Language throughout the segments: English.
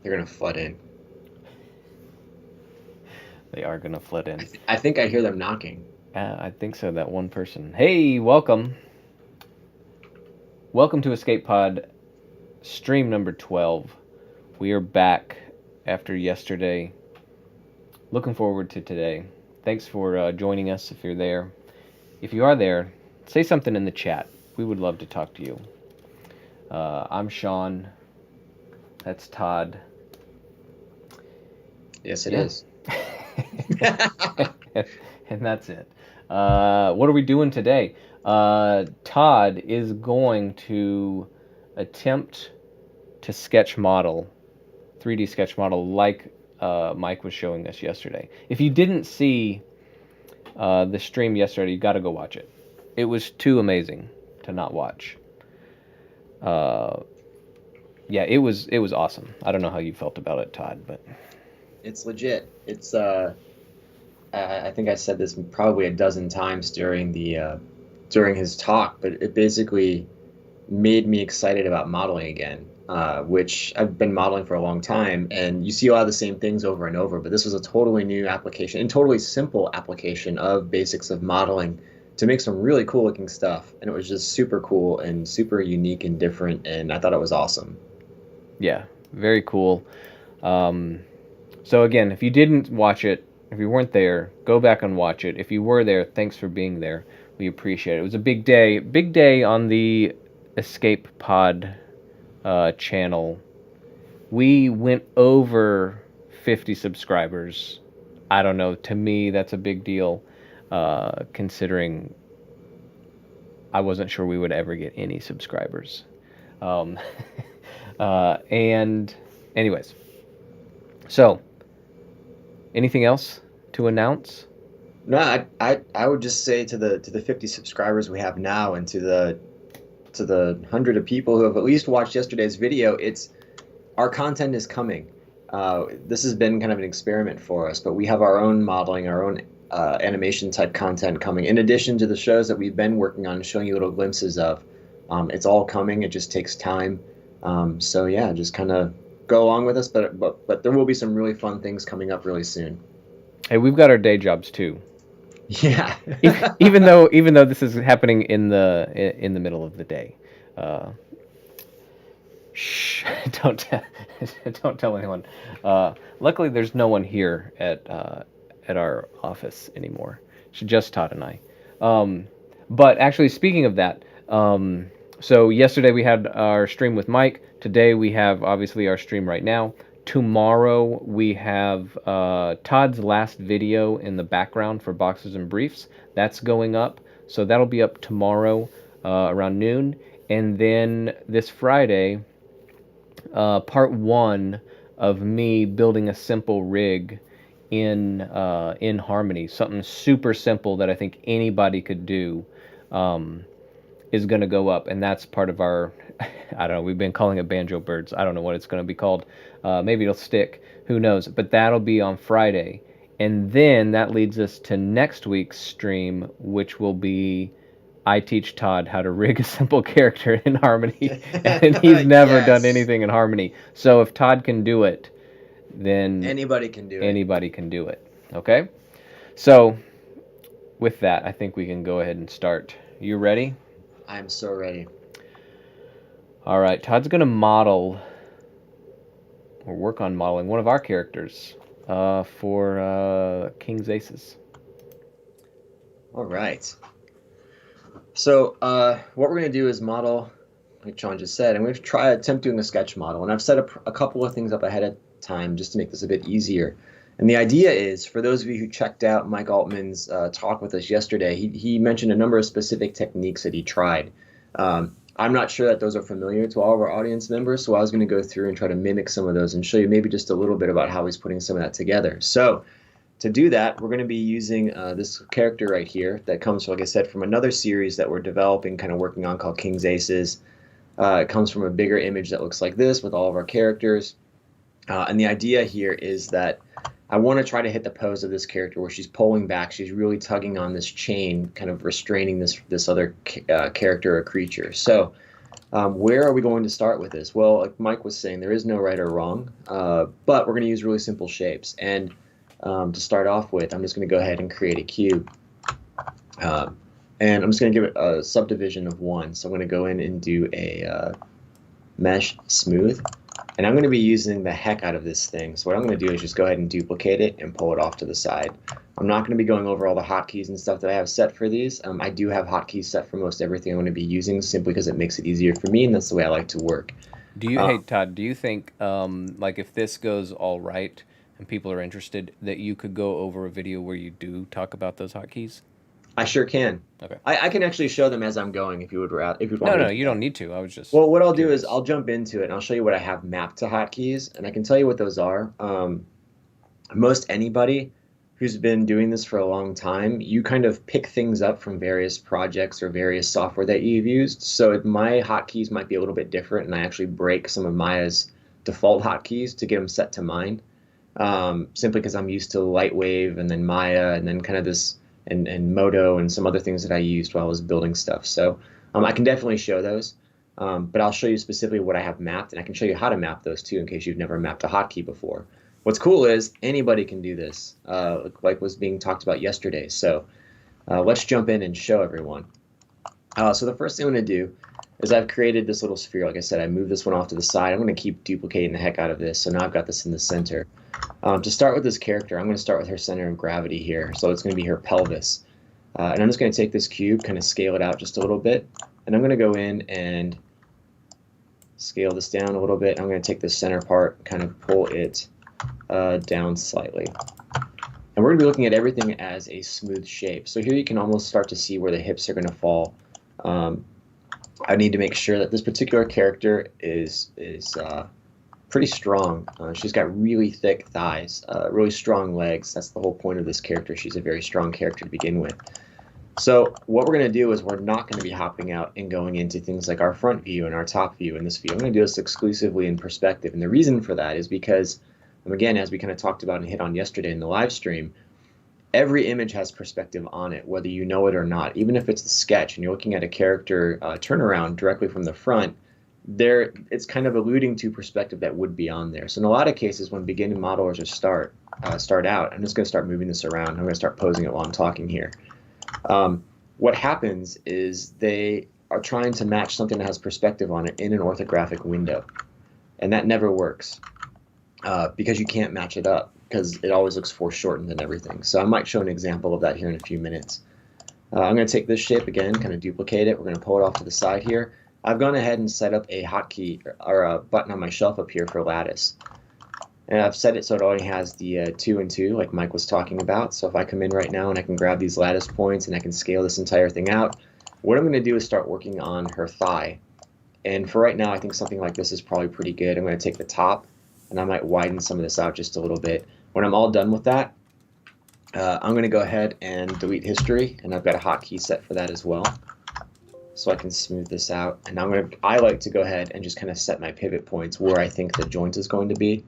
They're gonna flood in. They are going to flood in. I think I hear them knocking. I think so, that one person. Hey, welcome. Welcome to Escape Pod, stream number 12. We are back after yesterday. Looking forward to today. Thanks for joining us if you're there. If you are there, say something in the chat. We would love to talk to you. I'm Sean. That's Todd. Yes, it Yeah. is. And that's it. What are we doing today? Todd is going to attempt to sketch model, 3D sketch model, like Mike was showing us yesterday. If you didn't see the stream yesterday, you got to go watch it. It was too amazing to not watch. Yeah, it was awesome. I don't know how you felt about it, Todd, but It's legit. I think I said this probably a dozen times during his talk, but it basically made me excited about modeling again, which I've been modeling for a long time, and you see a lot of the same things over and over, but this was a totally new application and totally simple application of basics of modeling to make some really cool looking stuff. And it was just super cool and super unique and different, and I thought it was awesome. yeah, very cool. So again, if you didn't watch it, if you weren't there, go back and watch it. If you were there, thanks for being there. We appreciate it. It was a big day on the Escape Pod channel. We went over 50 subscribers. I don't know. To me, that's a big deal, considering I wasn't sure we would ever get any subscribers. Um, and anyways, so anything else to announce? No, I would just say to the 50 subscribers we have now, and to the hundred of people who have at least watched yesterday's video, it's our content is coming. This has been kind of an experiment for us, but we have our own modeling, our own animation type content coming, in addition to the shows that we've been working on, showing you little glimpses of. It's all coming. It just takes time. So yeah, just kind of go along with us, but there will be some really fun things coming up really soon. Hey, we've got our day jobs too. Yeah. Even though this is happening in the middle of the day. Shh! Don't tell anyone. Luckily, there's no one here at our office anymore. It's just Todd and I. But actually, speaking of that, so yesterday we had our stream with Mike. Today we have obviously our stream right now. Tomorrow we have Todd's last video in the background for Boxes and Briefs. That's going up. So that'll be up tomorrow around noon. And then this Friday, part one of me building a simple rig in Harmony. Something super simple that I think anybody could do is going to go up. And that's part of our... I don't know. We've been calling it Banjo Birds. I don't know what it's going to be called. Maybe it'll stick. Who knows? But that'll be on Friday. And then that leads us to next week's stream, which will be I teach Todd how to rig a simple character in Harmony. And he's never done Yes. anything in Harmony. So if Todd can do it, then Anybody can do it. anybody can do it. Okay? So with that, I think we can go ahead and start. You ready? I'm so ready. All right, Todd's going to model or work on modeling one of our characters for King's Aces. All right. So what we're going to do is model, like John just said, and we've attempt doing a sketch model. And I've set up a couple of things up ahead of time just to make this a bit easier. And the idea is, for those of you who checked out Mike Altman's talk with us yesterday, he mentioned a number of specific techniques that he tried. I'm not sure that those are familiar to all of our audience members, so I was going to go through and try to mimic some of those and show you maybe just a little bit about how he's putting some of that together. So to do that, we're going to be using this character right here that comes, like I said, from another series that we're developing, kind of working on, called King's Aces. It comes from a bigger image that looks like this with all of our characters. And the idea here is that I want to try to hit the pose of this character where she's pulling back. She's really tugging on this chain, kind of restraining this other character or creature. So Where are we going to start with this? Well, like Mike was saying, there is no right or wrong, but we're going to use really simple shapes. And to start off with, I'm just going to go ahead and create a cube. And I'm just going to give it a subdivision of 1. So I'm going to go in and do a mesh smooth. And I'm going to be using the heck out of this thing. So what I'm going to do is just go ahead and duplicate it and pull it off to the side. I'm not going to be going over all the hotkeys and stuff that I have set for these. I do have hotkeys set for most everything I'm going to be using simply because it makes it easier for me, and that's the way I like to work. Do you, hey Todd, do you think like if this goes all right and people are interested, that you could go over a video where you do talk about those hotkeys? I sure can. Okay. I can actually show them as I'm going if you would if you'd want No, me no, to do you that. don't need to. I was just Well, what I'll do curious. is I'll jump into it and I'll show you what I have mapped to hotkeys, and I can tell you what those are. Most anybody who's been doing this for a long time, you kind of pick things up from various projects or various software that you've used. So my hotkeys might be a little bit different, and I actually break some of Maya's default hotkeys to get them set to mine, simply because I'm used to Lightwave and then Maya and then kind of this and Modo and some other things that I used while I was building stuff. So I can definitely show those, but I'll show you specifically what I have mapped, and I can show you how to map those too in case you've never mapped a hotkey before. What's cool is anybody can do this, like was being talked about yesterday. So let's jump in and show everyone. So the first thing I'm going to do is I've created this little sphere. Like I said, I moved this one off to the side. I'm going to keep duplicating the heck out of this. So now I've got this in the center. To start with this character, I'm going to start with her center of gravity here. So it's going to be her pelvis. And I'm just going to take this cube, kind of scale it out just a little bit. And I'm going to go in and scale this down a little bit. I'm going to take the center part, kind of pull it down slightly. And we're going to be looking at everything as a smooth shape. So here you can almost start to see where the hips are going to fall. I need to make sure that this particular character is pretty strong. She's got really thick thighs, really strong legs. That's the whole point of this character. She's a very strong character to begin with. So what we're going to do is we're not going to be hopping out and going into things like our front view and our top view in this view. I'm going to do this exclusively in perspective. And the reason for that is because, again, as we kind of talked about and hit on yesterday in the live stream, every image has perspective on it, whether you know it or not. Even if it's the sketch and you're looking at a character turnaround directly from the front, it's kind of alluding to perspective that would be on there. So in a lot of cases, when beginning modelers start out, I'm just going to start moving this around. I'm going to start posing it while I'm talking here. What happens is they are trying to match something that has perspective on it in an orthographic window, and that never works because you can't match it up because it always looks foreshortened and everything. So I might show an example of that here in a few minutes. I'm going to take this shape again, kind of duplicate it. We're going to pull it off to the side here. I've gone ahead and set up a hotkey or a button on my shelf up here for lattice. And I've set it so it only has the 2 and 2 like Mike was talking about. So if I come in right now and I can grab these lattice points and I can scale this entire thing out, what I'm going to do is start working on her thigh. And for right now, I think something like this is probably pretty good. I'm going to take the top and I might widen some of this out just a little bit. When I'm all done with that, I'm going to go ahead and delete history, and I've got a hotkey set for that as well. So I can smooth this out, and I like to go ahead and just kind of set my pivot points where I think the joint is going to be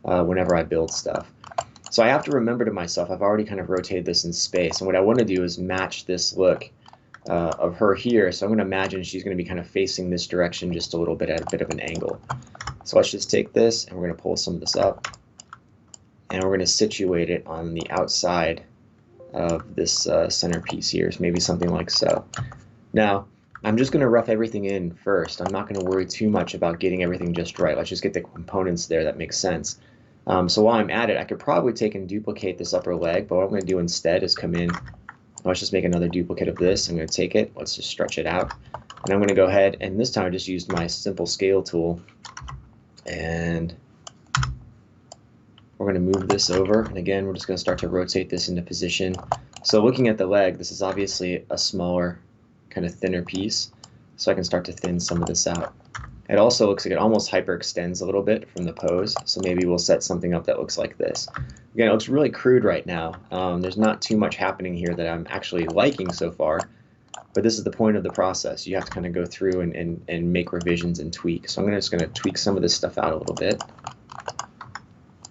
whenever I build stuff. So I have to remember to myself, I've already kind of rotated this in space, and what I want to do is match this look of her here. So I'm going to imagine she's going to be kind of facing this direction just a little bit at a bit of an angle. So let's just take this, and we're going to pull some of this up, and we're going to situate it on the outside of this centerpiece here, so maybe something like so. Now, I'm just going to rough everything in first. I'm not going to worry too much about getting everything just right. Let's just get the components there that make sense. So while I'm at it, I could probably take and duplicate this upper leg, but what I'm going to do instead is come in. Let's just make another duplicate of this. I'm going to take it. Let's just stretch it out. And I'm going to go ahead, and this time I just used my simple scale tool. And we're going to move this over. And again, we're just going to start to rotate this into position. So looking at the leg, this is obviously a smaller, kind of thinner piece, so I can start to thin some of this out. It also looks like it almost hyperextends a little bit from the pose, so maybe we'll set something up that looks like this. Again, it looks really crude right now. There's not too much happening here that I'm actually liking so far, but this is the point of the process. You have to kind of go through and make revisions and tweak. So I'm just going to tweak some of this stuff out a little bit.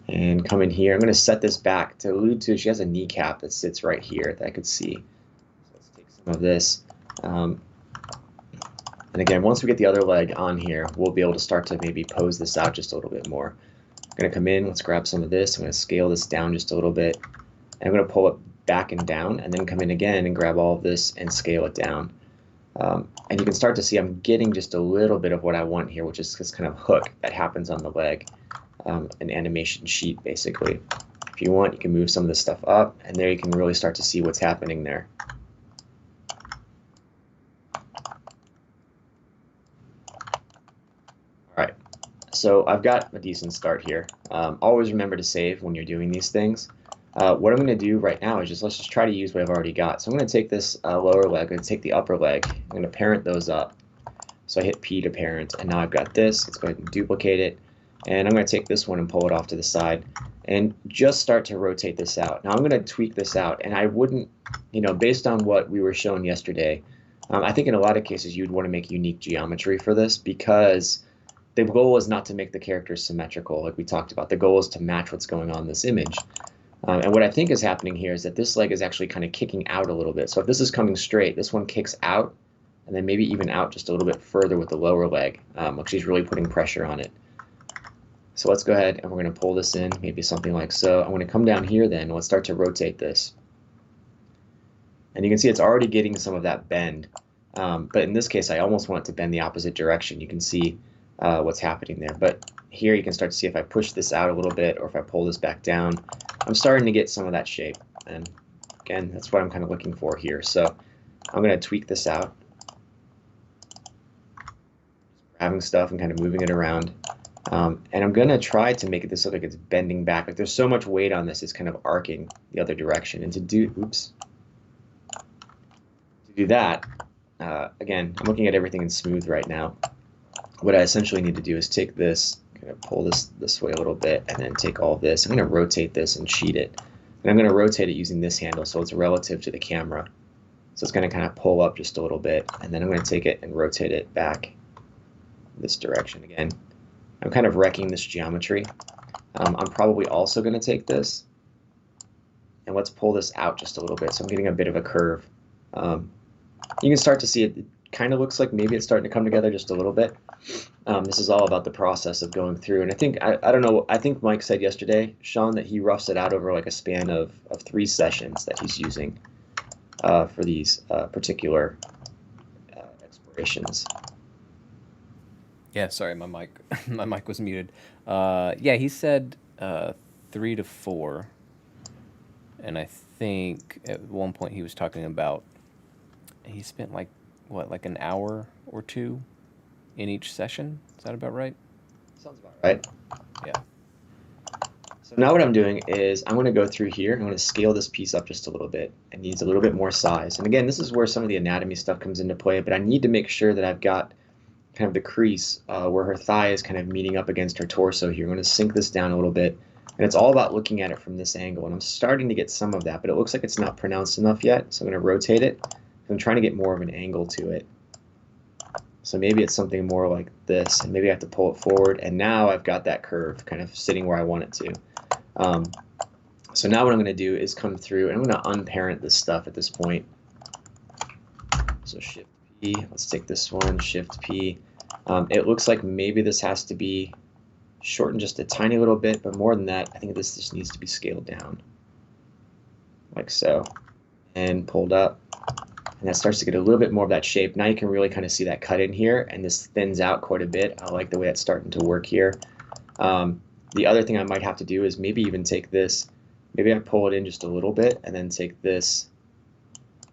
And come in here. I'm going to set this back to allude to, she has a kneecap that sits right here that I could see. So let's take some of this. And And again, once we get the other leg on here, we'll be able to start to maybe pose this out just a little bit more. I'm going to come in, let's grab some of this. I'm going to scale this down just a little bit. And I'm going to pull it back and down, and then come in again and grab all of this and scale it down. And you can start to see I'm getting just a little bit of what I want here, which is this kind of hook that happens on the leg, an animation sheet basically. If you want, you can move some of this stuff up, and there you can really start to see what's happening there. All right, so I've got a decent start here. Always remember to save when you're doing these things. What I'm going to do right now is let's just try to use what I've already got. So I'm going to take this lower leg, I'm going to take the upper leg, I'm going to parent those up. So I hit P to parent, and now I've got this. Let's go ahead and duplicate it. And I'm going to take this one and pull it off to the side and just start to rotate this out. Now I'm going to tweak this out, and I wouldn't, based on what we were shown yesterday, I think in a lot of cases you'd want to make unique geometry for this, because the goal is not to make the characters symmetrical like we talked about. The goal is to match what's going on in this image. And what I think is happening here is that this leg is actually kind of kicking out a little bit. So if this is coming straight, this one kicks out, and then maybe even out just a little bit further with the lower leg, like she's really putting pressure on it. So let's go ahead and we're going to pull this in, maybe something like so. I'm going to come down here then, let's start to rotate this. And you can see it's already getting some of that bend. But in this case, I almost want it to bend the opposite direction. You can see what's happening there. But here you can start to see if I push this out a little bit or if I pull this back down, I'm starting to get some of that shape. And again, that's what I'm kind of looking for here. So I'm going to tweak this out. Grabbing stuff and kind of moving it around. And I'm going to try to make this look like it's bending back. Like there's so much weight on this, it's kind of arcing the other direction. And to do that, again, I'm looking at everything in smooth right now. What I essentially need to do is take this, kind of pull this way a little bit, and then take all this. I'm going to rotate this and sheet it. And I'm going to rotate it using this handle so it's relative to the camera. So it's going to kind of pull up just a little bit, and then I'm going to take it and rotate it back this direction again. I'm kind of wrecking this geometry. I'm probably also going to take this, and let's pull this out just a little bit. So I'm getting a bit of a curve. You can start to see it kind of looks like maybe it's starting to come together just a little bit. This is all about the process of going through. And I think, I don't know, I think Mike said yesterday, Sean, that he roughs it out over like a span of 3 sessions that he's using for these particular explorations. Yeah, sorry, my mic was muted. Yeah, he said 3 to 4, and I think at one point he was talking about he spent like an hour or 2 in each session. Is that about right? Sounds about right. Yeah. So now what I'm doing is I'm going to go through here. I'm going to scale this piece up just a little bit. It needs a little bit more size. And again, this is where some of the anatomy stuff comes into play, but I need to make sure that I've got kind of the crease where her thigh is kind of meeting up against her torso here. I'm going to sink this down a little bit. And it's all about looking at it from this angle. And I'm starting to get some of that, but it looks like it's not pronounced enough yet. So I'm going to rotate it. I'm trying to get more of an angle to it. So maybe it's something more like this, and maybe I have to pull it forward, and now I've got that curve kind of sitting where I want it to. So now what I'm going to do is come through, and I'm going to unparent this stuff at this point. So Shift P, let's take this one, Shift P. It looks like maybe this has to be shortened just a tiny little bit, but more than that, I think this just needs to be scaled down, like so, and pulled up. And that starts to get a little bit more of that shape. Now you can really kind of see that cut in here, and this thins out quite a bit. I like the way it's starting to work here. The other thing I might have to do is maybe even take this, maybe I pull it in just a little bit, and then take this.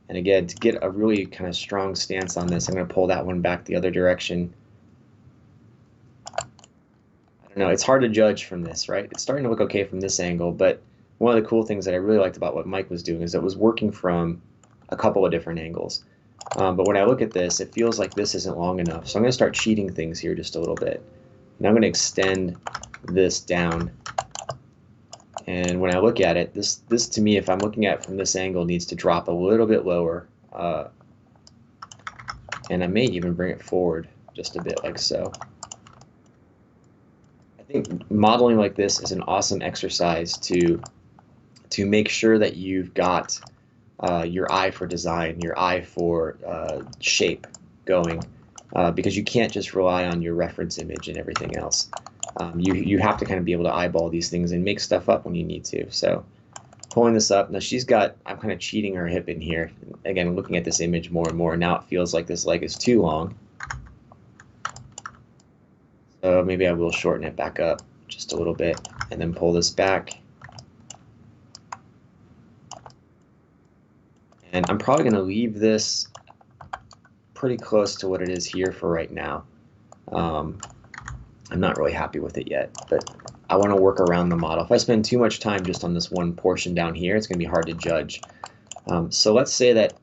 And again, to get a really kind of strong stance on this, I'm going to pull that one back the other direction. I don't know, it's hard to judge from this, right? It's starting to look okay from this angle, but one of the cool things that I really liked about what Mike was doing is it was working from a couple of different angles. But when I look at this, it feels like this isn't long enough. So I'm going to start cheating things here just a little bit. And I'm going to extend this down. And when I look at it, this to me, if I'm looking at it from this angle, needs to drop a little bit lower. And I may even bring it forward just a bit like so. I think modeling like this is an awesome exercise to make sure that you've got your eye for design, your eye for shape going. because you can't just rely on your reference image and everything else. You have to kind of be able to eyeball these things and make stuff up when you need to. So pulling this up, now I'm kind of cheating her hip in here. Again, looking at this image more and more, now it feels like this leg is too long. So maybe I will shorten it back up just a little bit and then pull this back. And I'm probably going to leave this pretty close to what it is here for right now. I'm not really happy with it yet, but I want to work around the model. If I spend too much time just on this one portion down here, it's going to be hard to judge. So let's say that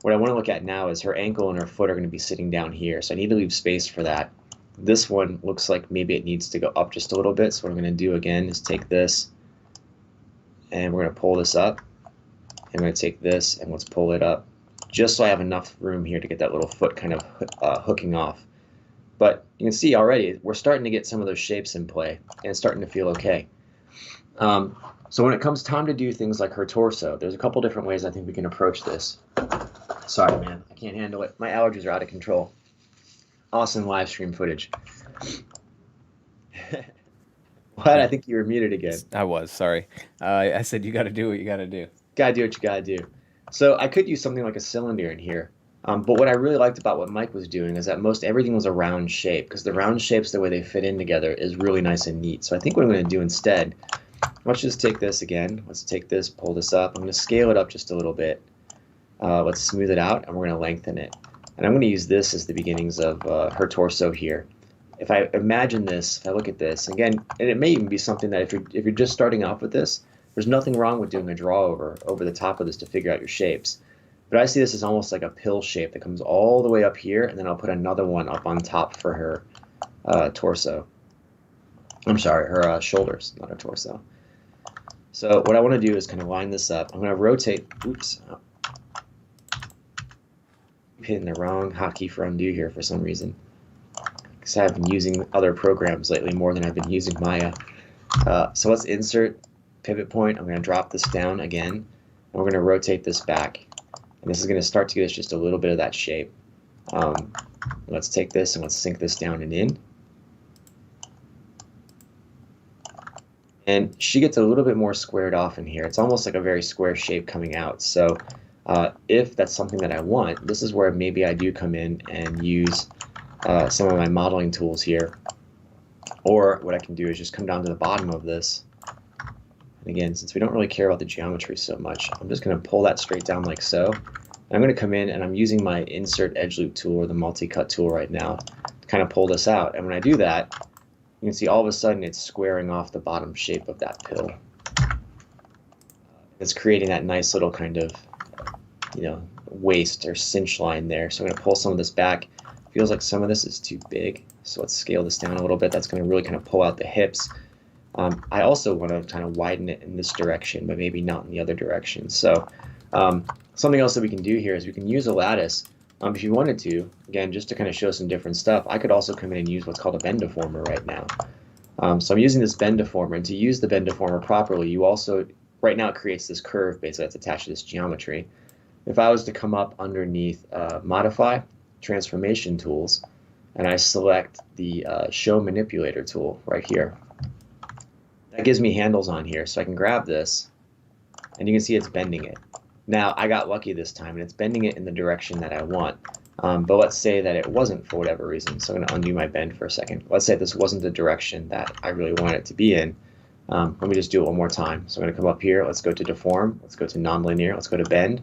what I want to look at now is her ankle and her foot are going to be sitting down here, so I need to leave space for that. This one looks like maybe it needs to go up just a little bit, so what I'm going to do again is take this, and we're going to pull this up. I'm going to take this, and let's pull it up, just so I have enough room here to get that little foot kind of hooking off. But you can see already we're starting to get some of those shapes in play, and it's starting to feel okay. So when it comes time to do things like her torso, there's a couple different ways I think we can approach this. Sorry, man, I can't handle it. My allergies are out of control. Awesome live stream footage. What? I think you were muted again. I was, sorry. I said you got to do what you got to do. Gotta do what you gotta do. So I could use something like a cylinder in here. But what I really liked about what Mike was doing is that most everything was a round shape, because the round shapes, the way they fit in together, is really nice and neat. So I think what I'm going to do instead, let's just take this again. Let's take this, pull this up. I'm going to scale it up just a little bit. Let's smooth it out, and we're going to lengthen it. And I'm going to use this as the beginnings of her torso here. If I imagine this, if I look at this, again, and it may even be something that if you're just starting off with this, there's nothing wrong with doing a draw over the top of this to figure out your shapes. But I see this as almost like a pill shape that comes all the way up here, and then I'll put another one up on top for her torso. I'm sorry, her shoulders, not her torso. So what I want to do is kind of line this up. I'm going to rotate. Oops. I'm hitting the wrong hotkey for undo here for some reason, because I've been using other programs lately more than I've been using Maya. So let's insert pivot point. I'm going to drop this down again, and we're going to rotate this back. And this is going to start to give us just a little bit of that shape. Let's take this and let's sink this down and in. And she gets a little bit more squared off in here. It's almost like a very square shape coming out. So if that's something that I want, this is where maybe I do come in and use some of my modeling tools here. Or what I can do is just come down to the bottom of this. And again, since we don't really care about the geometry so much, I'm just going to pull that straight down like so. And I'm going to come in, and I'm using my insert edge loop tool or the multi-cut tool right now to kind of pull this out. And when I do that, you can see all of a sudden it's squaring off the bottom shape of that pill. It's creating that nice little kind of, waist or cinch line there. So I'm going to pull some of this back. Feels like some of this is too big, so let's scale this down a little bit. That's going to really kind of pull out the hips. I also want to kind of widen it in this direction, but maybe not in the other direction. So something else that we can do here is we can use a lattice. If you wanted to, again, just to kind of show some different stuff, I could also come in and use what's called a bend deformer right now. So I'm using this bend deformer, and to use the bend deformer properly, you also, right now it creates this curve basically that's attached to this geometry. If I was to come up underneath Modify, Transformation Tools, and I select the Show Manipulator tool right here, that gives me handles on here, so I can grab this, and you can see it's bending it. Now, I got lucky this time, and it's bending it in the direction that I want. But let's say that it wasn't for whatever reason, so I'm going to undo my bend for a second. Let's say this wasn't the direction that I really wanted it to be in. Let me just do it one more time. So I'm going to come up here, let's go to Deform, let's go to Nonlinear, let's go to Bend.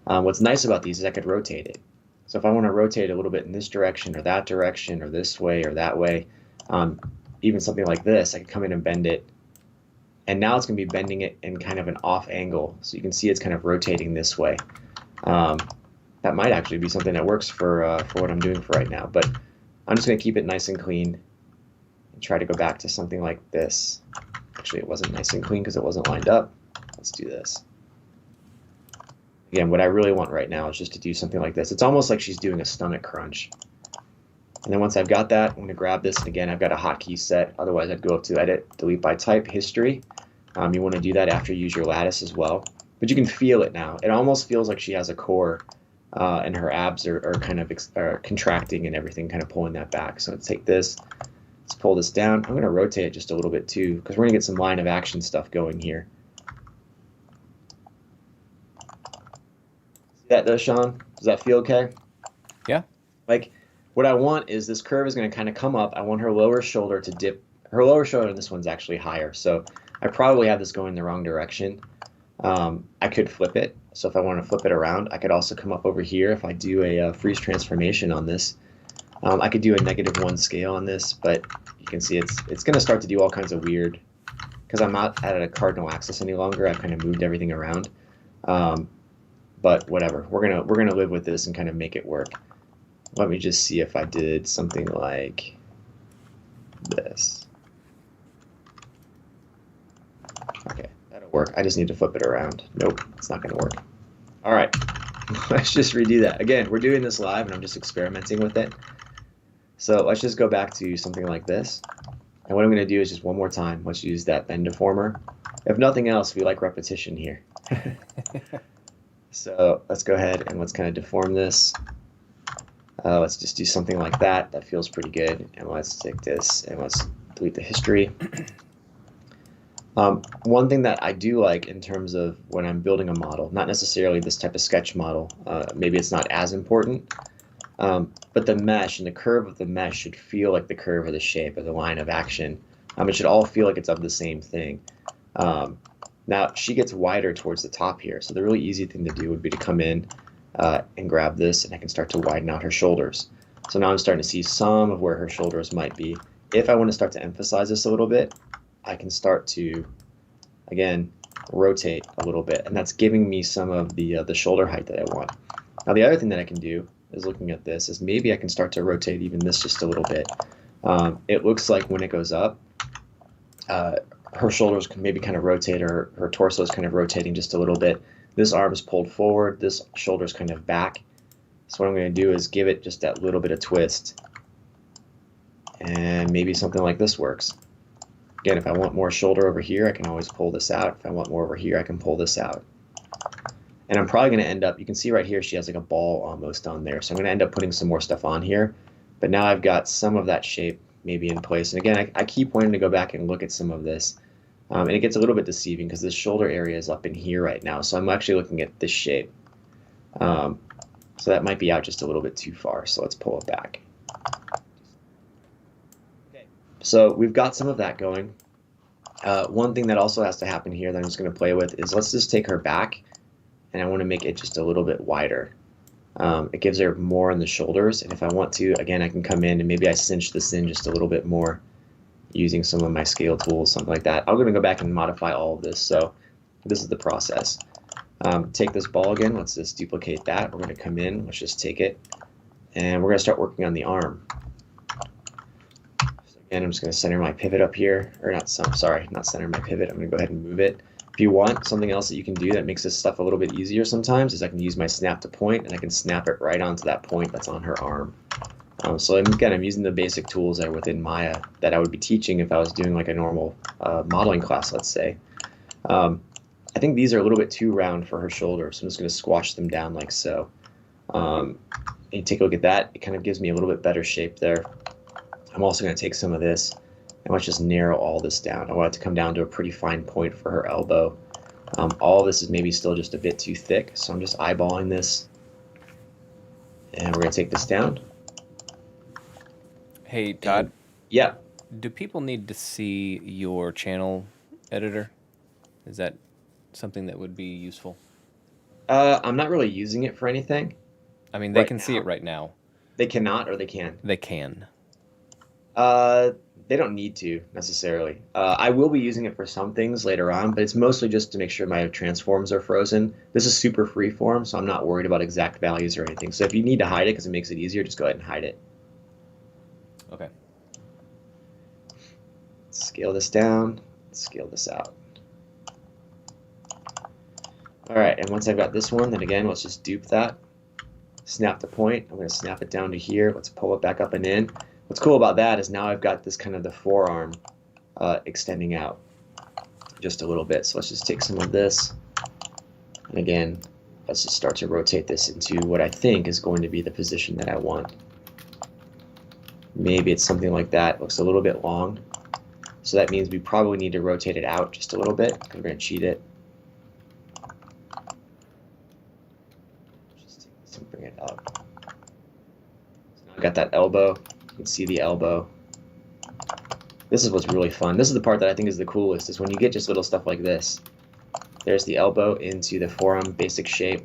What's nice about these is I could rotate it. So if I want to rotate a little bit in this direction, or that direction, or this way, or that way, even something like this, I could come in and bend it. And now it's going to be bending it in kind of an off angle. So you can see it's kind of rotating this way. That might actually be something that works for what I'm doing for right now. But I'm just going to keep it nice and clean and try to go back to something like this. Actually, it wasn't nice and clean because it wasn't lined up. Let's do this. Again, what I really want right now is just to do something like this. It's almost like she's doing a stomach crunch. And then once I've got that, I'm going to grab this, and again, I've got a hotkey set. Otherwise, I'd go up to Edit, Delete by Type, History. You want to do that after you use your lattice as well. But you can feel it now. It almost feels like she has a core and her abs are kind of are contracting and everything, kind of pulling that back. So let's take this, let's pull this down. I'm going to rotate it just a little bit too, because we're going to get some line of action stuff going here. See that though, Sean? Does that feel okay? Yeah. Like, what I want is this curve is going to kind of come up. I want her lower shoulder to dip. Her lower shoulder, and this one's actually higher. So I probably have this going the wrong direction. I could flip it. So if I want to flip it around, I could also come up over here. If I do a freeze transformation on this, I could do a -1 scale on this, but you can see it's going to start to do all kinds of weird, because I'm not at a cardinal axis any longer. I've kind of moved everything around. But whatever, we're gonna live with this and kind of make it work. Let me just see if I did something like this. Okay, that'll work. I just need to flip it around. Nope, it's not gonna work. All right, let's just redo that. Again, we're doing this live and I'm just experimenting with it. So let's just go back to something like this. And what I'm gonna do is just one more time, let's use that bend deformer. If nothing else, we like repetition here. So let's go ahead and let's kind of deform this. Let's just do something like that. That feels pretty good. And let's take this and let's delete the history. One thing that I do like in terms of when I'm building a model, not necessarily this type of sketch model, maybe it's not as important, but the mesh and the curve of the mesh should feel like the curve of the shape or the line of action. It should all feel like it's of the same thing. Now she gets wider towards the top here, so the really easy thing to do would be to come in and grab this, and I can start to widen out her shoulders. So now I'm starting to see some of where her shoulders might be. If I want to start to emphasize this a little bit, I can start to, again, rotate a little bit, and that's giving me some of the shoulder height that I want. Now the other thing that I can do is, looking at this, is maybe I can start to rotate even this just a little bit. It looks like when it goes up, her shoulders can maybe kind of rotate, or her torso is kind of rotating just a little bit. This arm is pulled forward, this shoulder's kind of back. So what I'm going to do is give it just that little bit of twist. And maybe something like this works. Again, if I want more shoulder over here, I can always pull this out. If I want more over here, I can pull this out. And I'm probably going to end up, you can see right here, she has like a ball almost on there. So I'm going to end up putting some more stuff on here. But now I've got some of that shape maybe in place. And again, I keep wanting to go back and look at some of this. And it gets a little bit deceiving because this shoulder area is up in here right now. So I'm actually looking at this shape. So that might be out just a little bit too far. So let's pull it back. Okay. So we've got some of that going. One thing that also has to happen here that I'm just going to play with is, let's just take her back, and I want to make it just a little bit wider. It gives her more on the shoulders, and if I want to, again, I can come in and maybe I cinch this in just a little bit more using some of my scale tools, something like that. I'm going to go back and modify all of this. So this is the process. Take this ball again. Let's just duplicate that. We're going to come in. Let's just take it, and we're going to start working on the arm. So again, I'm just going to center my pivot up here, or not center my pivot. I'm going to go ahead and move it. If you want something else that you can do that makes this stuff a little bit easier sometimes, is I can use my snap to point, and I can snap it right onto that point that's on her arm. So again, I'm using the basic tools that are within Maya that I would be teaching if I was doing like a normal modeling class, let's say. I think these are a little bit too round for her shoulders, so I'm just going to squash them down like so. And you take a look at that, it kind of gives me a little bit better shape there. I'm also going to take some of this, and let's just narrow all this down. I want it to come down to a pretty fine point for her elbow. All of this is maybe still just a bit too thick, so I'm just eyeballing this. And we're going to take this down. Hey, Todd. Yeah. Do people need to see your channel editor? Is that something that would be useful? I'm not really using it for anything. I mean, they can see it right now. They cannot, or they can? They can. They don't need to necessarily. I will be using it for some things later on, but it's mostly just to make sure my transforms are frozen. This is super freeform, so I'm not worried about exact values or anything. So if you need to hide it because it makes it easier, just go ahead and hide it. Okay. Scale this down, scale this out. All right, and once I've got this one, then again, let's just dupe that. Snap the point. I'm going to snap it down to here. Let's pull it back up and in. What's cool about that is now I've got this kind of the forearm extending out just a little bit. So let's just take some of this, and again, let's just start to rotate this into what I think is going to be the position that I want. Maybe it's something like that. Looks a little bit long. So that means we probably need to rotate it out just a little bit. I'm going to cheat it. Just take this and bring it up. So now I've got that elbow. You can see the elbow. This is what's really fun. This is the part that I think is the coolest, is when you get just little stuff like this. There's the elbow into the forearm basic shape.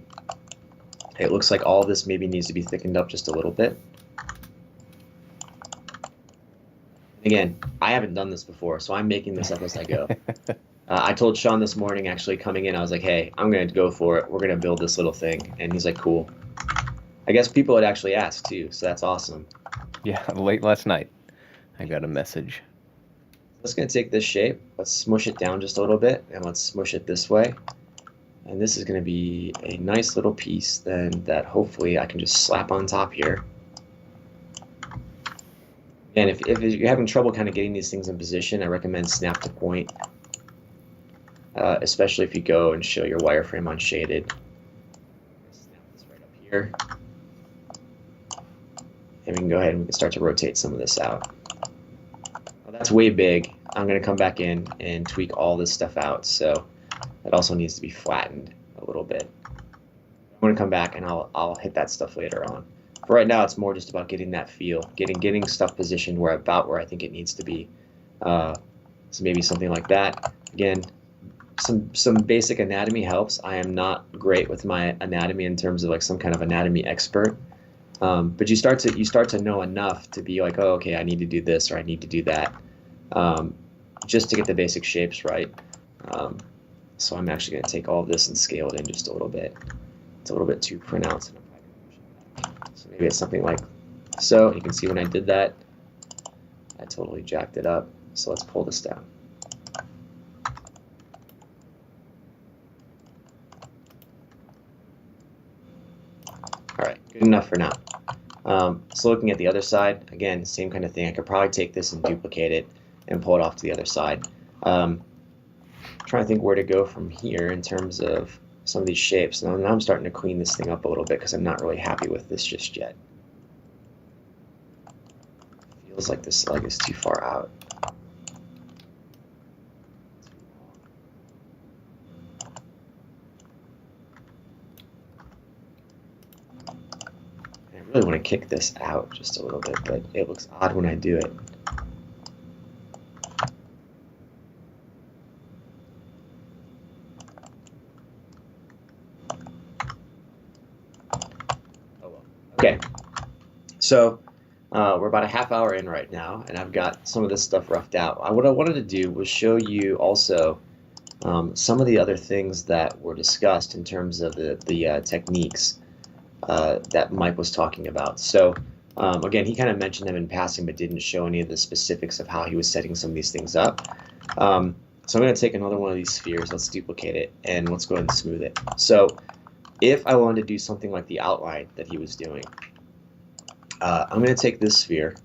It looks like all of this maybe needs to be thickened up just a little bit. Again, I haven't done this before, so I'm making this up as I go. I told Sean this morning, actually coming in, I was like, hey, I'm going to go for it. We're going to build this little thing. And he's like, cool. I guess people had actually asked too, so that's awesome. Yeah, late last night, I got a message. Let's going to take this shape. Let's smush it down just a little bit, and let's smush it this way. And this is going to be a nice little piece then that hopefully I can just slap on top here. And if you're having trouble kind of getting these things in position, I recommend snap to point, especially if you go and show your wireframe unshaded. Snap this right up here. And we can go ahead and we can start to rotate some of this out. Well, that's way big. I'm going to come back in and tweak all this stuff out. So that also needs to be flattened a little bit. I'm going to come back and I'll hit that stuff later on. For right now, it's more just about getting that feel, getting stuff positioned where I think it needs to be. So maybe something like that. Again, some basic anatomy helps. I am not great with my anatomy in terms of like some kind of anatomy expert. But you start to know enough to be like, oh, okay, I need to do this or I need to do that, just to get the basic shapes right. So I'm actually going to take all of this and scale it in just a little bit. It's a little bit too pronounced. So maybe it's something like so. You can see when I did that, I totally jacked it up. So let's pull this down. All right, good enough for now. So looking at the other side, again, same kind of thing. I could probably take this and duplicate it and pull it off to the other side. Trying to think where to go from here in terms of some of these shapes. Now I'm starting to clean this thing up a little bit because I'm not really happy with this just yet. Feels like this leg is too far out. I really want to kick this out just a little bit, but it looks odd when I do it. Okay, so we're about a half hour in right now, and I've got some of this stuff roughed out. What I wanted to do was show you also some of the other things that were discussed in terms of the techniques that Mike was talking about. So again, he kind of mentioned them in passing, but didn't show any of the specifics of how he was setting some of these things up. So I'm going to take another one of these spheres. Let's duplicate it, and let's go ahead and smooth it. So if I wanted to do something like the outline that he was doing, I'm going to take this sphere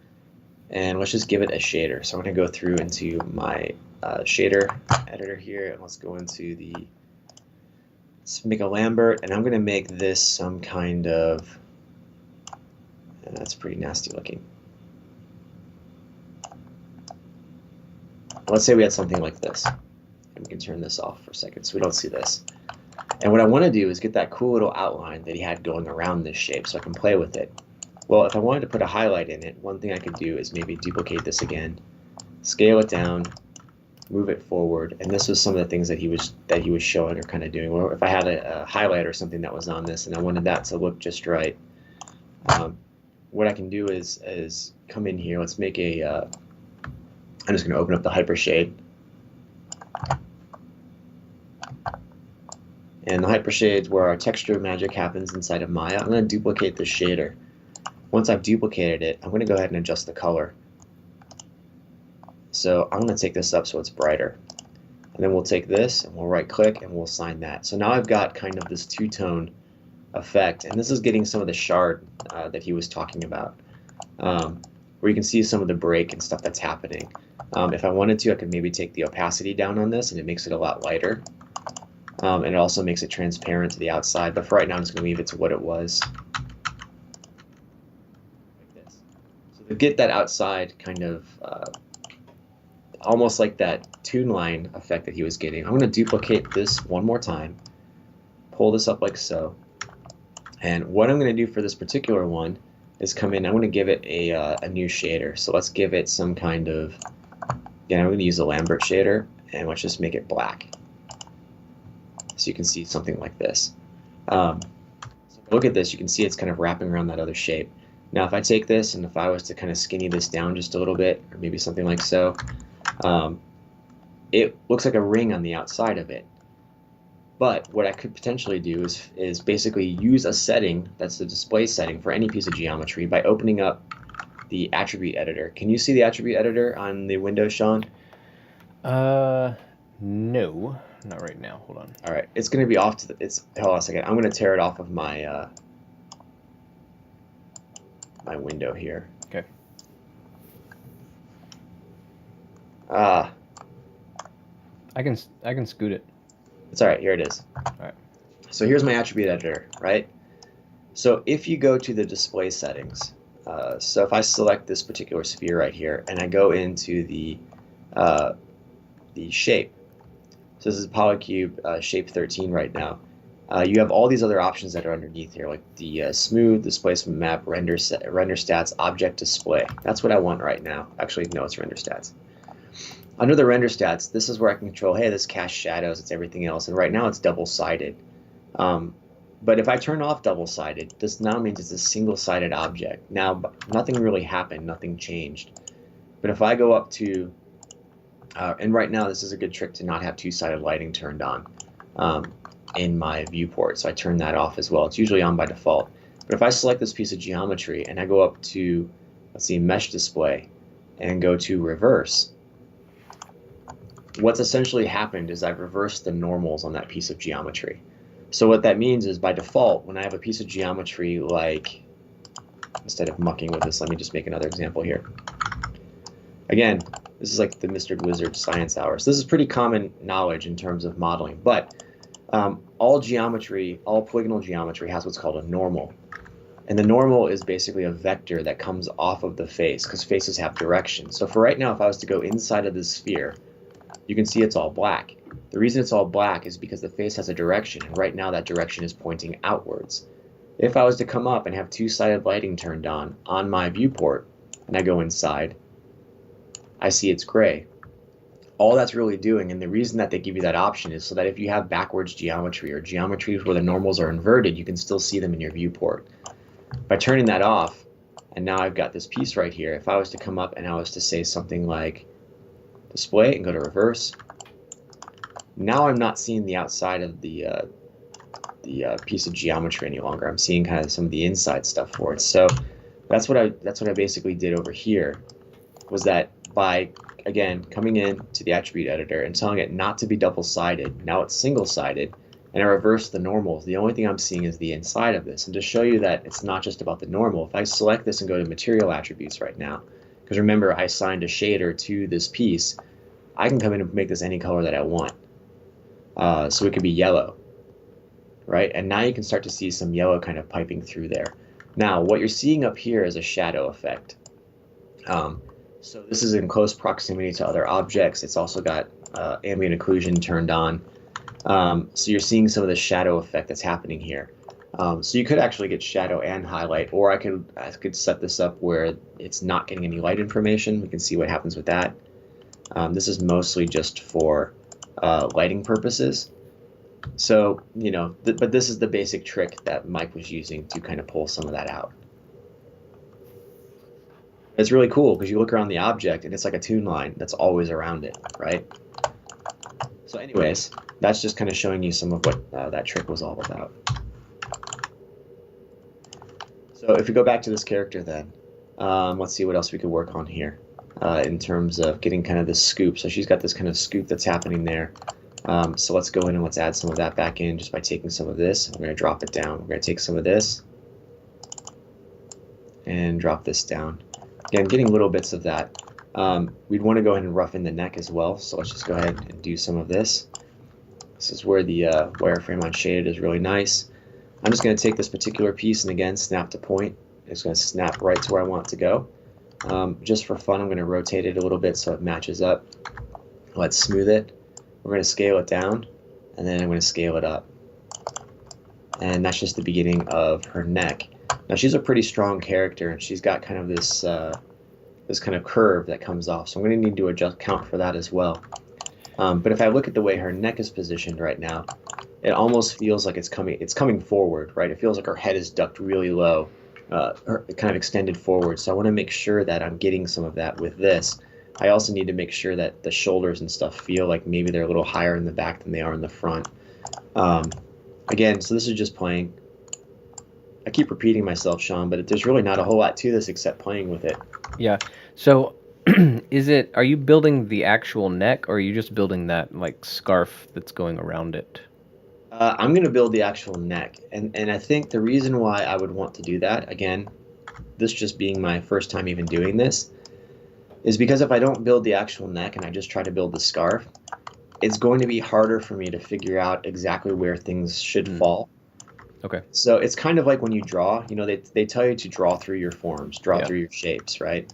and let's just give it a shader. So I'm going to go through into my shader editor here, and let's go into let's make a Lambert, and I'm going to make this some kind of, that's pretty nasty looking. Let's say we had something like this, and we can turn this off for a second so we don't see this. And what I want to do is get that cool little outline that he had going around this shape so I can play with it. Well, if I wanted to put a highlight in it, one thing I could do is maybe duplicate this again, scale it down, move it forward, and this was some of the things that he was showing or kind of doing. Or if I had a highlight or something that was on this and I wanted that to look just right, what I can do is come in here. Let's make a. I'm just going to open up the hypershade. And the hypershade is where our texture magic happens inside of Maya. I'm going to duplicate the shader. Once I've duplicated it, I'm going to go ahead and adjust the color. So I'm going to take this up so it's brighter. And then we'll take this and we'll right click and we'll assign that. So now I've got kind of this two-tone effect. And this is getting some of the shard that he was talking about, where you can see some of the break and stuff that's happening. If I wanted to, I could maybe take the opacity down on this and it makes it a lot lighter. And it also makes it transparent to the outside. But for right now, I'm just going to leave it to what it was. Like this. So to get that outside kind of almost like that tune line effect that he was getting, I'm going to duplicate this one more time, pull this up like so. And what I'm going to do for this particular one is come in, I'm going to give it a new shader. So let's give it some kind of, again, I'm going to use a Lambert shader, and let's just make it black. So you can see something like this. So look at this, you can see it's kind of wrapping around that other shape. Now if I take this and if I was to kind of skinny this down just a little bit, or maybe something like so, it looks like a ring on the outside of it. But what I could potentially do is basically use a setting that's the display setting for any piece of geometry by opening up the attribute editor. Can you see the attribute editor on the window, Sean? No, not right now. Hold on. All right, it's going to be off to the. Hold on a second. I'm going to tear it off of my my window here. Okay. I can scoot it. It's all right. Here it is. All right. So here's my attribute editor, right? So if you go to the display settings, so if I select this particular sphere right here and I go into the shape, so this is polycube shape 13 right now. You have all these other options that are underneath here, like the smooth, displacement map, render stats, object display. That's what I want right now. Actually, no, it's render stats. Under the render stats, this is where I can control, hey, this cast shadows, it's everything else. And right now it's double-sided. But if I turn off double-sided, this now means it's a single-sided object. Now, nothing really happened, nothing changed. But if I go up to, and right now this is a good trick to not have two-sided lighting turned on in my viewport. So I turn that off as well. It's usually on by default. But if I select this piece of geometry and I go up to, let's see, mesh display, and go to reverse, what's essentially happened is I've reversed the normals on that piece of geometry. So what that means is by default, when I have a piece of geometry like, instead of mucking with this, let me just make another example here. Again, this is like the Mr. Wizard science hours. This is pretty common knowledge in terms of modeling, but all geometry, all polygonal geometry has what's called a normal. And the normal is basically a vector that comes off of the face, because faces have direction. So for right now, if I was to go inside of this sphere, you can see it's all black. The reason it's all black is because the face has a direction, and right now that direction is pointing outwards. If I was to come up and have two-sided lighting turned on my viewport, and I go inside, I see it's gray. All that's really doing, and the reason that they give you that option is so that if you have backwards geometry or geometries where the normals are inverted, you can still see them in your viewport. By turning that off, and now I've got this piece right here, if I was to come up and I was to say something like display and go to reverse, now I'm not seeing the outside of the piece of geometry any longer. I'm seeing kind of some of the inside stuff for it. So that's what I basically did over here, was that by again coming in to the attribute editor and telling it not to be double-sided, now it's single-sided, and I reverse the normals. The only thing I'm seeing is the inside of this. And to show you that it's not just about the normal, if I select this and go to material attributes right now, because remember I assigned a shader to this piece, I can come in and make this any color that I want. So it could be yellow, right? And now you can start to see some yellow kind of piping through there. Now, what you're seeing up here is a shadow effect. So this is in close proximity to other objects. It's also got ambient occlusion turned on. So you're seeing some of the shadow effect that's happening here. So you could actually get shadow and highlight, or I could set this up where it's not getting any light information. We can see what happens with that. This is mostly just for lighting purposes. So, you know, but this is the basic trick that Mike was using to kind of pull some of that out. It's really cool because you look around the object and it's like a tune line that's always around it, right? So anyways, that's just kind of showing you some of what that trick was all about. So if we go back to this character then, let's see what else we could work on here in terms of getting kind of this scoop. So she's got this kind of scoop that's happening there. So let's go in and let's add some of that back in just by taking some of this. We're going to drop it down. We're going to take some of this and drop this down. Again, getting little bits of that. We'd want to go ahead and rough in the neck as well. So let's just go ahead and do some of this. This is where the wireframe on shaded is really nice. I'm just going to take this particular piece and again snap to point. It's going to snap right to where I want it to go. Just for fun, I'm going to rotate it a little bit so it matches up. Let's smooth it. We're going to scale it down, and then I'm going to scale it up. And that's just the beginning of her neck. Now she's a pretty strong character, and she's got kind of this this kind of curve that comes off. So I'm going to need to account for that as well. But if I look at the way her neck is positioned right now, it almost feels like it's coming forward, right? It feels like her head is ducked really low, kind of extended forward. So I want to make sure that I'm getting some of that with this. I also need to make sure that the shoulders and stuff feel like maybe they're a little higher in the back than they are in the front. Again, so this is just playing. I keep repeating myself, Sean, but there's really not a whole lot to this except playing with it. Yeah. So are you building the actual neck, or are you just building that like scarf that's going around it? I'm going to build the actual neck. And I think the reason why I would want to do that, again, this just being my first time even doing this, is because if I don't build the actual neck and I just try to build the scarf, it's going to be harder for me to figure out exactly where things should fall. Okay. So it's kind of like when you draw, they tell you to draw through your forms, draw through your shapes, right?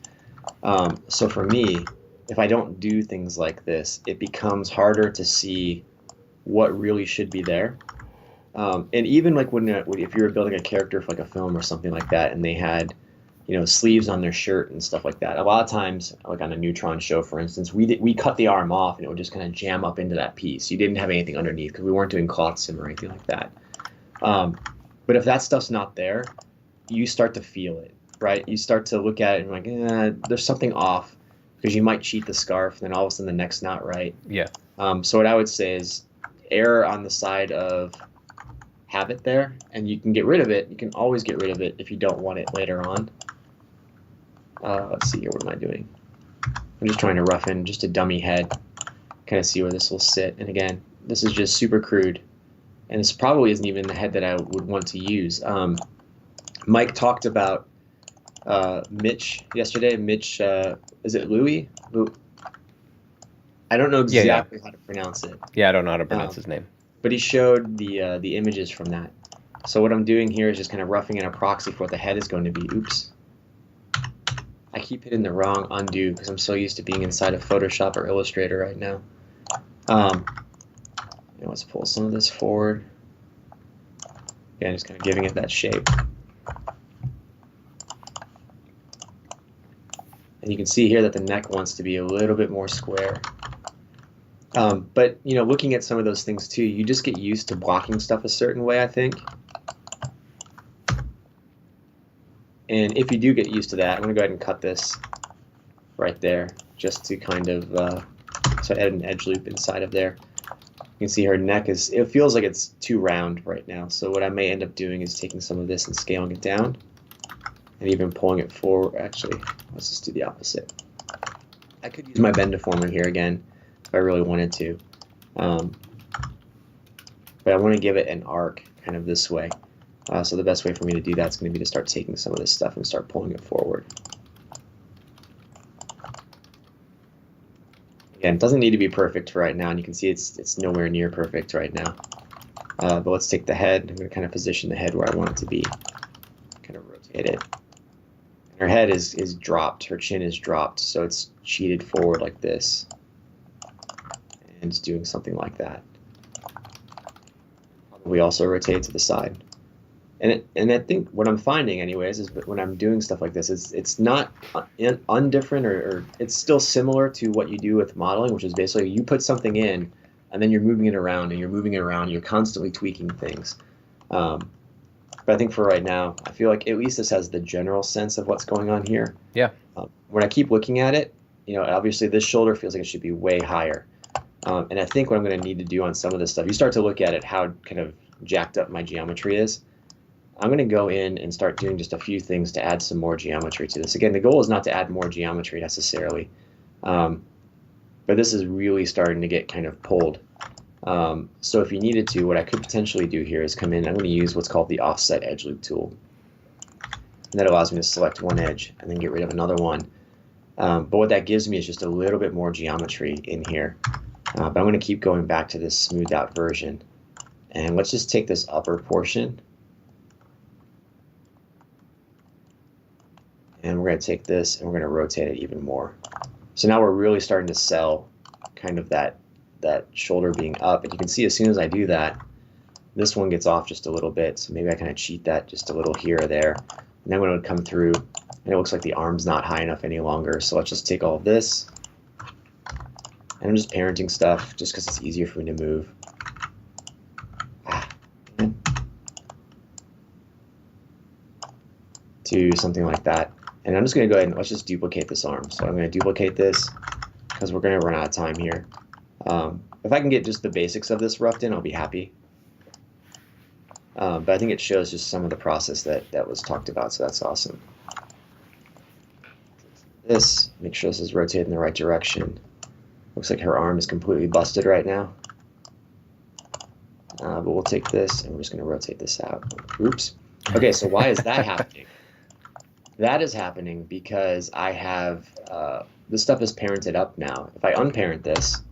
So for me, if I don't do things like this, it becomes harder to see what really should be there. And even like if you were building a character for like a film or something like that, and they had, sleeves on their shirt and stuff like that. A lot of times, like on a Neutron show, for instance, we cut the arm off and it would just kind of jam up into that piece. You didn't have anything underneath because we weren't doing cloth sim or anything like that. But if that stuff's not there, you start to feel it, right? You start to look at it and like, there's something off, because you might cheat the scarf, and then all of a sudden the neck's not right. Yeah. So what I would say is err on the side of have it there, and you can get rid of it. You can always get rid of it if you don't want it later on. Let's see here. What am I doing? I'm just trying to rough in just a dummy head, kind of see where this will sit. And again, this is just super crude. And this probably isn't even the head that I would want to use. Mike talked about Mitch yesterday. Mitch, is it Louis? I don't know exactly how to pronounce it. Yeah, I don't know how to pronounce his name. But he showed the images from that. So what I'm doing here is just kind of roughing in a proxy for what the head is going to be. Oops. I keep hitting the wrong undo because I'm so used to being inside of Photoshop or Illustrator right now. Let's pull some of this forward. Again, just kind of giving it that shape. And you can see here that the neck wants to be a little bit more square. But, looking at some of those things too, you just get used to blocking stuff a certain way, I think. And if you do get used to that, I'm going to go ahead and cut this right there just to kind of, so add an edge loop inside of there. You can see her neck it feels like it's too round right now. So what I may end up doing is taking some of this and scaling it down and even pulling it forward. Actually, let's just do the opposite. I could use my bend deformer here again if I really wanted to. But I want to give it an arc kind of this way. So the best way for me to do that is going to be to start taking some of this stuff and start pulling it forward. Again, it doesn't need to be perfect right now, and you can see it's nowhere near perfect right now. But let's take the head. I'm going to kind of position the head where I want it to be. Kind of rotate it. And her head is dropped. Her chin is dropped, so it's cheated forward like this. And it's doing something like that. We also rotate to the side. And I think what I'm finding, anyways, is when I'm doing stuff like this, it's not undifferent or it's still similar to what you do with modeling, which is basically you put something in, and then you're moving it around, and you're moving it around, and you're constantly tweaking things. But I think for right now, I feel like at least this has the general sense of what's going on here. Yeah. When I keep looking at it, obviously this shoulder feels like it should be way higher. And I think what I'm going to need to do on some of this stuff, you start to look at it, how kind of jacked up my geometry is. I'm going to go in and start doing just a few things to add some more geometry to this. Again, the goal is not to add more geometry necessarily, but this is really starting to get kind of pulled. So if you needed to, what I could potentially do here is come in, I'm going to use what's called the offset edge loop tool. And that allows me to select one edge and then get rid of another one. But what that gives me is just a little bit more geometry in here. But I'm going to keep going back to this smoothed out version. And let's just take this upper portion. And we're going to take this and we're going to rotate it even more. So now we're really starting to sell kind of that shoulder being up. And you can see as soon as I do that, this one gets off just a little bit. So maybe I kind of cheat that just a little here or there. And then when it would come through, and it looks like the arm's not high enough any longer. So let's just take all of this. And I'm just parenting stuff just because it's easier for me to move. To something like that. And I'm just going to go ahead and let's just duplicate this arm. So I'm going to duplicate this because we're going to run out of time here. If I can get just the basics of this roughed in, I'll be happy. But I think it shows just some of the process that was talked about, so that's awesome. This, make sure this is rotated in the right direction. Looks like her arm is completely busted right now. But we'll take this and we're just going to rotate this out. Oops. Okay, so why is that happening? That is happening because I have, this stuff is parented up now. If I unparent this,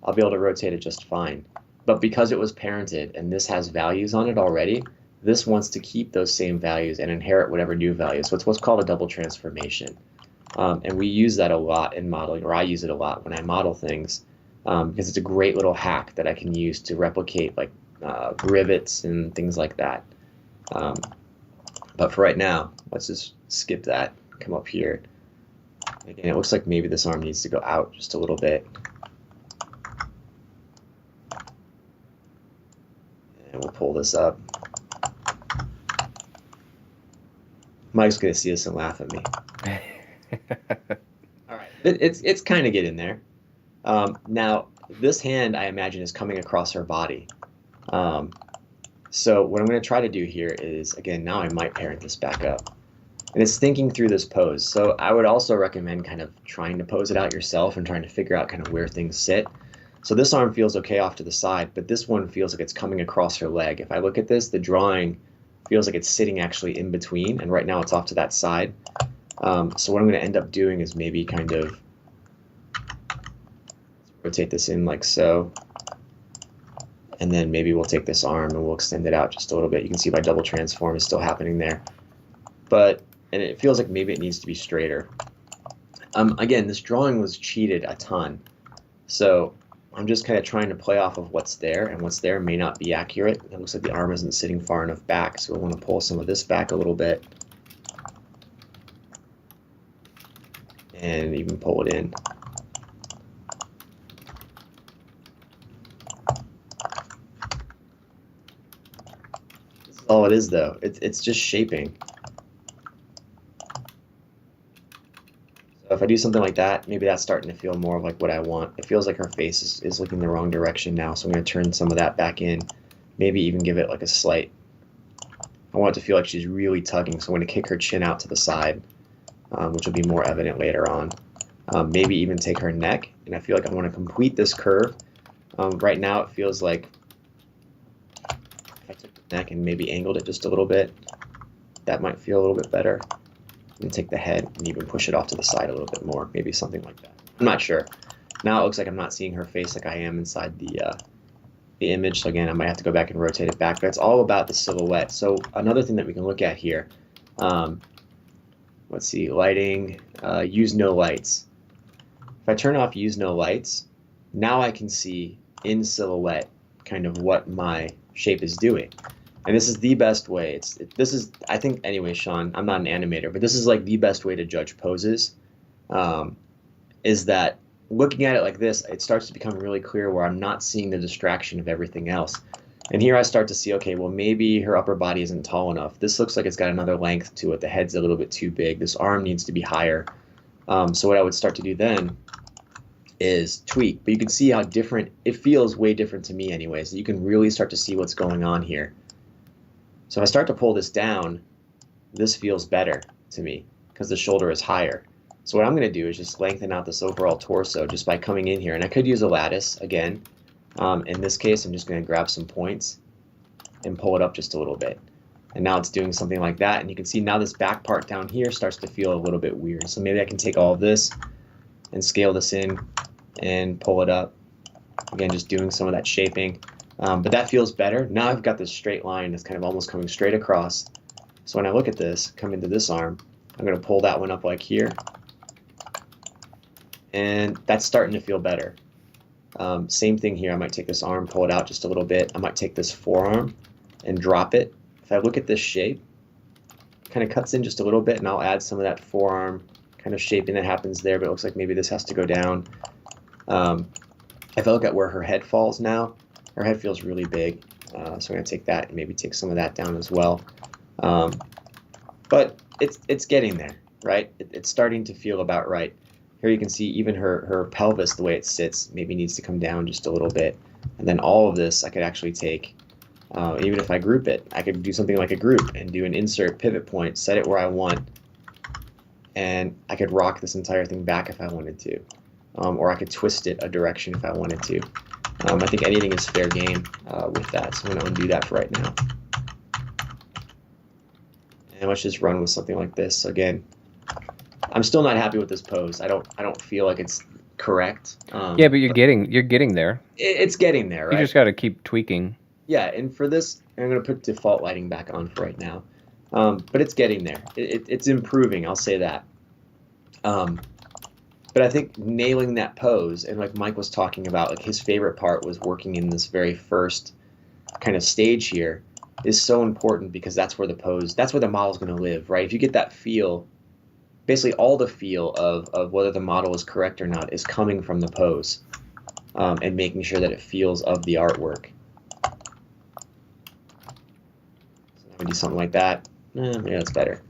I'll be able to rotate it just fine. But because it was parented and this has values on it already, this wants to keep those same values and inherit whatever new values. So it's what's called a double transformation. And we use that a lot in modeling, or I use it a lot when I model things, because it's a great little hack that I can use to replicate like rivets and things like that. But for right now, let's just skip that, come up here. Again, it looks like maybe this arm needs to go out just a little bit. And we'll pull this up. Mike's going to see this and laugh at me. All right, it's kind of getting there. Now, this hand, I imagine, is coming across her body. So what I'm going to try to do here is, again, now I might parent this back up. And it's thinking through this pose. So I would also recommend kind of trying to pose it out yourself and trying to figure out kind of where things sit. So this arm feels okay off to the side, but this one feels like it's coming across her leg. If I look at this, the drawing feels like it's sitting actually in between, and right now it's off to that side. So what I'm going to end up doing is maybe kind of rotate this in like so. And then maybe we'll take this arm and we'll extend it out just a little bit. You can see my double transform is still happening there. And it feels like maybe it needs to be straighter. Again, this drawing was cheated a ton. So I'm just kind of trying to play off of what's there, and what's there may not be accurate. It looks like the arm isn't sitting far enough back, so we'll want to pull some of this back a little bit. And even pull it in. This is all it is, though. It's just shaping. So if I do something like that, maybe that's starting to feel more like what I want. It feels like her face is looking the wrong direction now, so I'm going to turn some of that back in. Maybe even give it like a slight. I want it to feel like she's really tugging, so I'm going to kick her chin out to the side, which will be more evident later on. Maybe even take her neck, and I feel like I want to complete this curve. Right now it feels like if I took the neck and maybe angled it just a little bit, that might feel a little bit better. And take the head and even push it off to the side a little bit more, maybe something like that. I'm not sure. Now it looks like I'm not seeing her face like I am inside the image, so again, I might have to go back and rotate it back, but it's all about the silhouette. So another thing that we can look at here, let's see, lighting, use no lights. If I turn off use no lights, now I can see in silhouette kind of what my shape is doing. And this is the best way. This is, I think, anyway, Sean, I'm not an animator, but this is like the best way to judge poses, is that looking at it like this, it starts to become really clear where I'm not seeing the distraction of everything else. And here I start to see, okay, well, maybe her upper body isn't tall enough. This looks like it's got another length to it. The head's a little bit too big. This arm needs to be higher. So what I would start to do then is tweak. But you can see how different, it feels way different to me anyway. So you can really start to see what's going on here. So if I start to pull this down, this feels better to me because the shoulder is higher. So what I'm going to do is just lengthen out this overall torso just by coming in here. And I could use a lattice again. In this case, I'm just going to grab some points and pull it up just a little bit. And now it's doing something like that. And you can see now this back part down here starts to feel a little bit weird. So maybe I can take all of this and scale this in and pull it up. Again, just doing some of that shaping. But that feels better. Now I've got this straight line that's kind of almost coming straight across. So when I look at this, come into this arm, I'm going to pull that one up like here. And that's starting to feel better. Same thing here. I might take this arm, pull it out just a little bit. I might take this forearm and drop it. If I look at this shape, it kind of cuts in just a little bit, and I'll add some of that forearm kind of shaping that happens there, but it looks like maybe this has to go down. If I look at where her head falls now, her head feels really big. So I'm going to take that and maybe take some of that down as well. But it's getting there, right? It's starting to feel about right. Here you can see even her pelvis, the way it sits, maybe needs to come down just a little bit. And then all of this I could actually take, even if I group it, I could do something like a group and do an insert pivot point, set it where I want, and I could rock this entire thing back if I wanted to. Or I could twist it a direction if I wanted to. I think anything is fair game with that, so I'm going to undo that for right now. And let's just run with something like this. Again, I'm still not happy with this pose. I don't feel like it's correct. Yeah, but you're getting there. It's getting there, right? You just got to keep tweaking. Yeah, and for this, I'm going to put default lighting back on for right now. But it's getting there. It's improving, I'll say that. But I think nailing that pose, and like Mike was talking about, like his favorite part was working in this very first kind of stage here, is so important because that's where the model's going to live, right? If you get that feel, basically all the feel of whether the model is correct or not is coming from the pose, and making sure that it feels of the artwork. So I'm going to do something like that. Maybe that's better.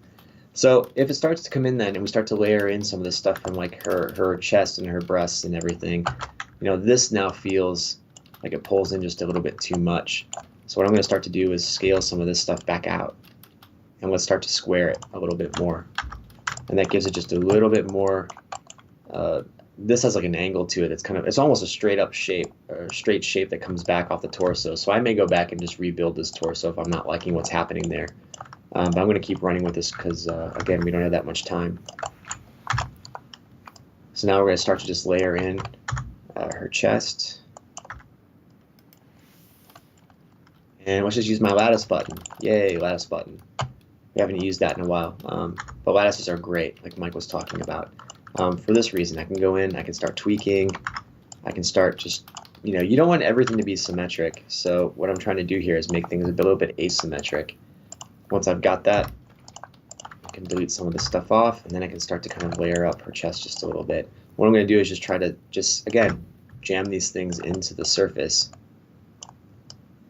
So if it starts to come in then, and we start to layer in some of this stuff from like her chest and her breasts and everything, this now feels like it pulls in just a little bit too much. So what I'm going to start to do is scale some of this stuff back out, and let's start to square it a little bit more. And that gives it just a little bit more, this has like an angle to it. It's almost a straight up shape, or a straight shape that comes back off the torso. So I may go back and just rebuild this torso if I'm not liking what's happening there. But I'm going to keep running with this because, again, we don't have that much time. So now we're going to start to just layer in her chest. And let's just use my lattice button. Yay, lattice button. We haven't used that in a while. But lattices are great, like Mike was talking about. For this reason, I can go in, I can start tweaking. I can start just, you don't want everything to be symmetric. So what I'm trying to do here is make things a little bit asymmetric. Once I've got that, I can delete some of this stuff off, and then I can start to kind of layer up her chest just a little bit. What I'm going to do is just try to again, jam these things into the surface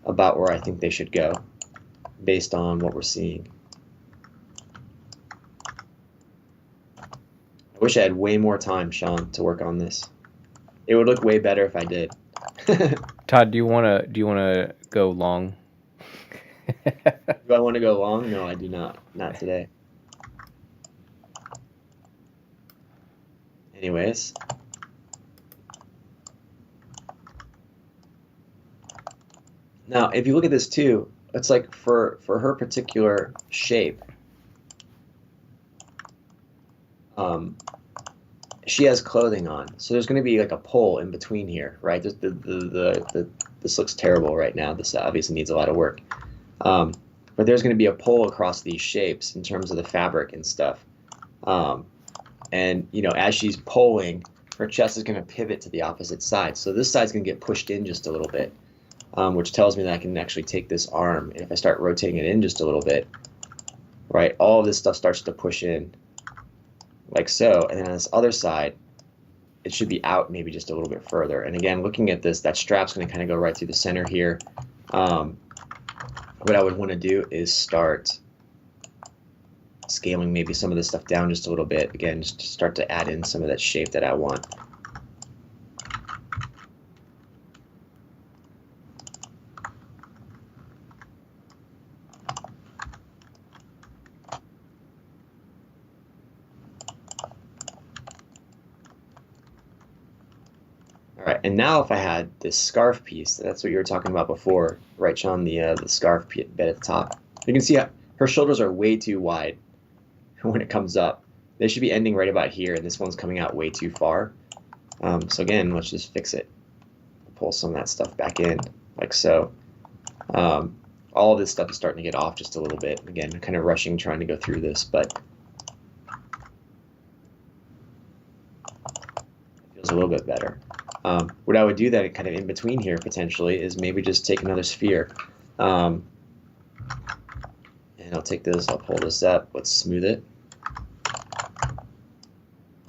about where I think they should go based on what we're seeing. I wish I had way more time, Sean, to work on this. It would look way better if I did. Todd, do you wanna go long? Do I want to go long? No, I do not. Not today. Anyways. Now, if you look at this too, it's like for her particular shape, she has clothing on, so there's going to be like a pull in between here, right? This looks terrible right now. This obviously needs a lot of work. But there's going to be a pull across these shapes in terms of the fabric and stuff. And, as she's pulling, her chest is going to pivot to the opposite side. So this side's going to get pushed in just a little bit, which tells me that I can actually take this arm. And if I start rotating it in just a little bit, right, all of this stuff starts to push in like so. And then on this other side, it should be out maybe just a little bit further. And again, looking at this, that strap's going to kind of go right through the center here. What I would want to do is start scaling maybe some of this stuff down just a little bit. Again, just to start to add in some of that shape that I want. All right, and now if I had this scarf piece, that's what you were talking about before, right, Sean, the scarf bit at the top. You can see her shoulders are way too wide when it comes up. They should be ending right about here, and this one's coming out way too far. So again, let's just fix it. pull some of that stuff back in, like so. All of this stuff is starting to get off just a little bit. Again, kind of rushing, trying to go through this, but it feels a little bit better. What I would do then kind of in between here potentially is maybe just take another sphere. And I'll take this, I'll pull this up, let's smooth it.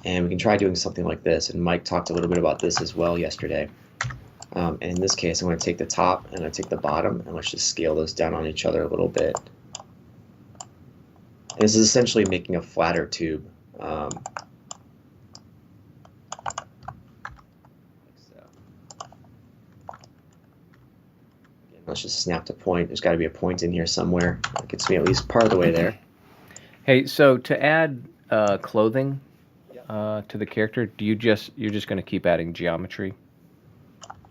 And we can try doing something like this. And Mike talked a little bit about this as well yesterday. And in this case, I'm going to take the top and I take the bottom, and let's just scale those down on each other a little bit. And this is essentially making a flatter tube. Like so. Again, let's just snap to point. There's got to be a point in here somewhere. That gets me at least part of the way there. Hey, so to add clothing to the character, you're just going to keep adding geometry?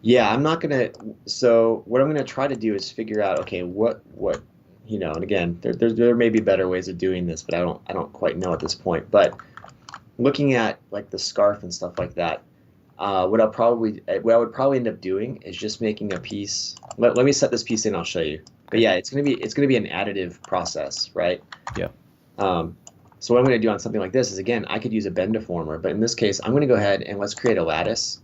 Yeah, I'm not gonna. So what I'm gonna try to do is figure out, okay, what and again, there may be better ways of doing this, but I don't quite know at this point. But looking at like the scarf and stuff like that, what I would probably end up doing is just making a piece. Let me set this piece in. I'll show you. But yeah, it's gonna be an additive process, right? Yeah. So what I'm gonna do on something like this is, again, I could use a bend deformer, but in this case, I'm gonna go ahead and let's create a lattice.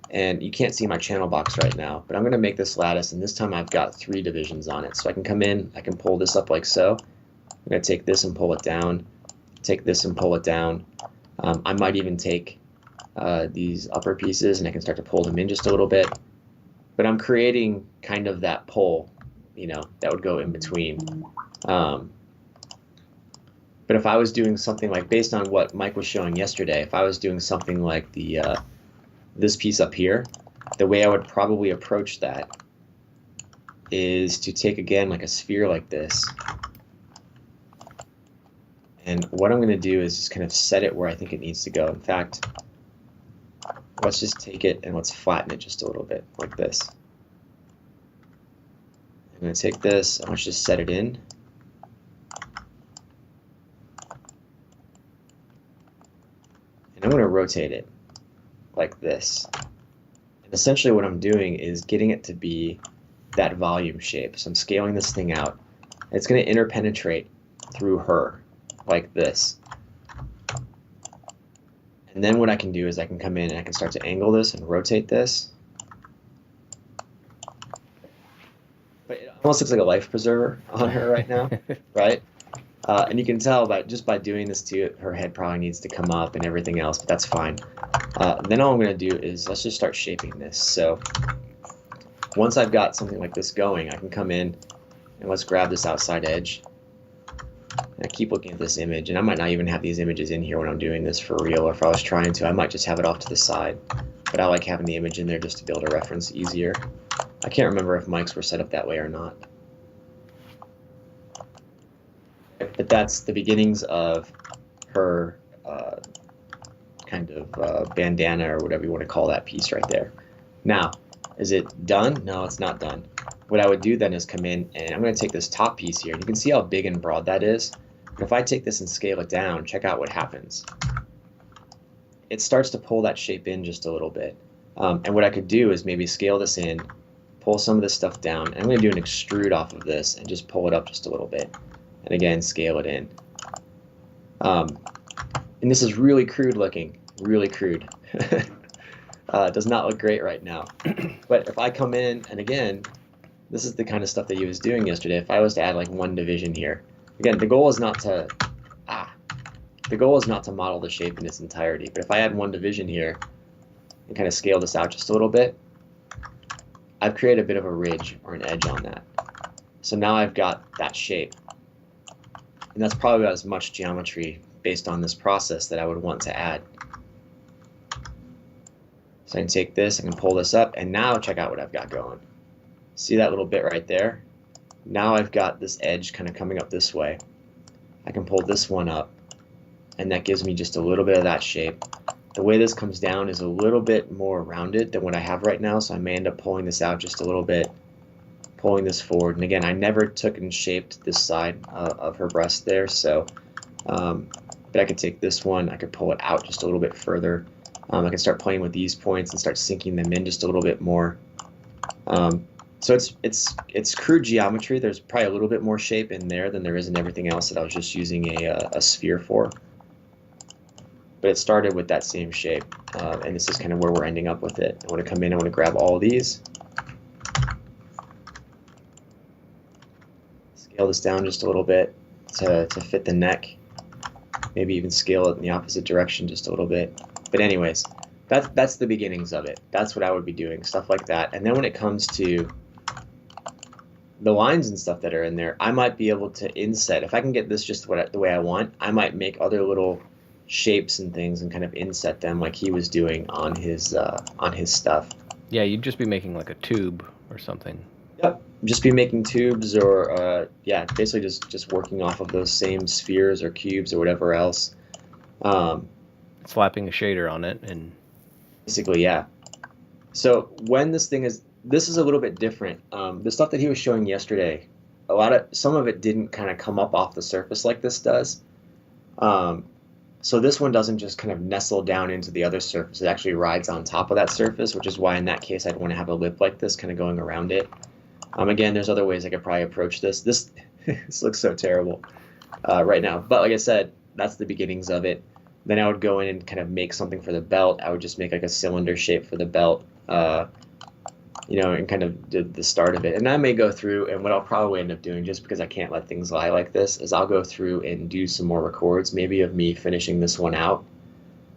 And you can't see my channel box right now, but I'm going to make this lattice, and this time I've got 3 divisions on it. So I can come in, I can pull this up like so. I'm going to take this and pull it down, take this and pull it down. I might even take these upper pieces, and I can start to pull them in just a little bit. But I'm creating kind of that pull, that would go in between. But if I was doing something like, based on what Mike was showing yesterday, if I was doing something like this piece up here, the way I would probably approach that is to take, again, like a sphere like this. And what I'm going to do is just kind of set it where I think it needs to go. In fact, let's just take it and let's flatten it just a little bit, like this. I'm going to take this and let's just set it in. And I'm going to rotate it like this. And essentially what I'm doing is getting it to be that volume shape. So I'm scaling this thing out. It's going to interpenetrate through her like this. And then what I can do is I can come in and I can start to angle this and rotate this. But it almost looks like a life preserver on her right now, right? And you can tell just by doing this to it, her head probably needs to come up and everything else, but that's fine. Then all I'm going to do is let's just start shaping this. So once I've got something like this going, I can come in and let's grab this outside edge. And I keep looking at this image, and I might not even have these images in here when I'm doing this for real, or if I was trying to, I might just have it off to the side. But I like having the image in there just to be able to reference easier. I can't remember if mics were set up that way or not. But that's the beginnings of her kind of bandana, or whatever you want to call that piece right there. Now, is it done? No, it's not done. What I would do then is come in, and I'm going to take this top piece here. And you can see how big and broad that is. But if I take this and scale it down, check out what happens. It starts to pull that shape in just a little bit. And what I could do is maybe scale this in, pull some of this stuff down. And I'm going to do an extrude off of this and just pull it up just a little bit. And again, scale it in. And this is really crude looking, really crude. It does not look great right now. But if I come in, and again, this is the kind of stuff that he was doing yesterday. If I was to add like one division here, again, the goal is not to model the shape in its entirety. But if I add one division here and kind of scale this out just a little bit, I've created a bit of a ridge or an edge on that. So now I've got that shape. And that's probably about as much geometry based on this process that I would want to add. So I can take this, I can pull this up, and now check out what I've got going. See that little bit right there? Now I've got this edge kind of coming up this way. I can pull this one up, and that gives me just a little bit of that shape. The way this comes down is a little bit more rounded than what I have right now, so I may end up pulling this out just a little bit, pulling this forward. And again, I never took and shaped this side of her breast there, so but I could take this one, I could pull it out just a little bit further. I can start playing with these points and start sinking them in just a little bit more. So it's crude geometry. There's probably a little bit more shape in there than there is in everything else that I was just using a sphere for. But it started with that same shape, and this is kind of where we're ending up with it. I want to come in, I want to grab all these, scale this down just a little bit to fit the neck, maybe even scale it in the opposite direction just a little bit. But anyways, that's the beginnings of it. That's what I would be doing, stuff like that. And then when it comes to the lines and stuff that are in there, I might be able to inset. If I can get this just the way I want, I might make other little shapes and things and kind of inset them like he was doing on his stuff. Yeah, you'd just be making like a tube or something. Yep. Just be making tubes or yeah, basically just working off of those same spheres or cubes or whatever else. Slapping a shader on it and basically, yeah. So when this is a little bit different. The stuff that he was showing yesterday, some of it didn't kind of come up off the surface like this does. So this one doesn't just kind of nestle down into the other surface. It actually rides on top of that surface, which is why in that case I'd want to have a lip like this kind of going around it. Again, there's other ways I could probably approach this. This looks so terrible right now. But like I said, that's the beginnings of it. Then I would go in and kind of make something for the belt. I would just make like a cylinder shape for the belt, and kind of did the start of it. And I may go through, and what I'll probably end up doing, just because I can't let things lie like this, is I'll go through and do some more records, maybe of me finishing this one out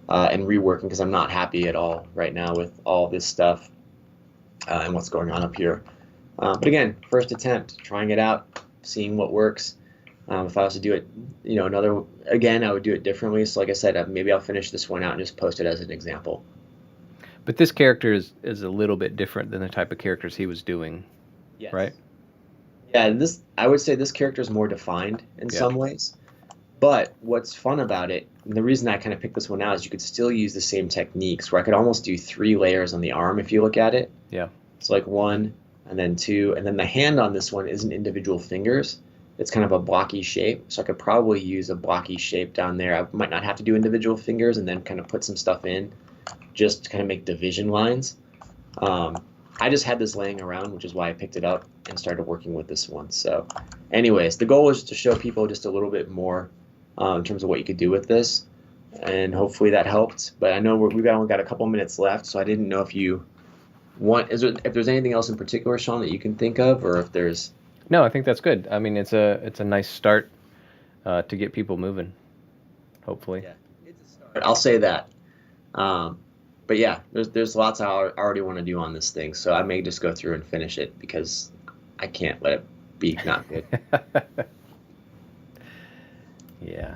and reworking, because I'm not happy at all right now with all this stuff and what's going on up here. But again, first attempt, trying it out, seeing what works. If I was to do it, I would do it differently. So like I said, maybe I'll finish this one out and just post it as an example. But this character is a little bit different than the type of characters he was doing, yes. Right? Yeah, I would say this character is more defined in some ways. But what's fun about it, and the reason I kind of picked this one out, is you could still use the same techniques, where I could almost do 3 layers on the arm if you look at it. Yeah. So like 1, and then 2, and then the hand on this one isn't individual fingers. It's kind of a blocky shape, so I could probably use a blocky shape down there. I might not have to do individual fingers and then kind of put some stuff in, just to kind of make division lines. I just had this laying around, which is why I picked it up and started working with this one. So anyways, the goal was to show people just a little bit more in terms of what you could do with this, and hopefully that helped. But I know we've only got a couple minutes left, so I didn't know if you if there's anything else in particular, Sean, that you can think of, or if there's... No, I think that's good. I mean, it's a nice start to get people moving, hopefully. Yeah, it's a start. I'll say that. But yeah, there's lots I already want to do on this thing, so I may just go through and finish it because I can't let it be not good. Yeah,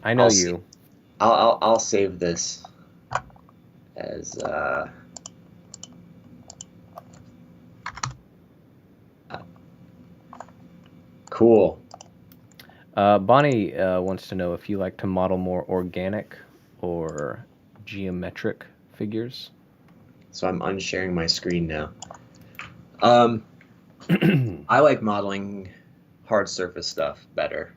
I know you. I'll save this as cool. Bonnie wants to know if you like to model more organic or geometric figures. So I'm unsharing my screen now. I like modeling hard surface stuff better.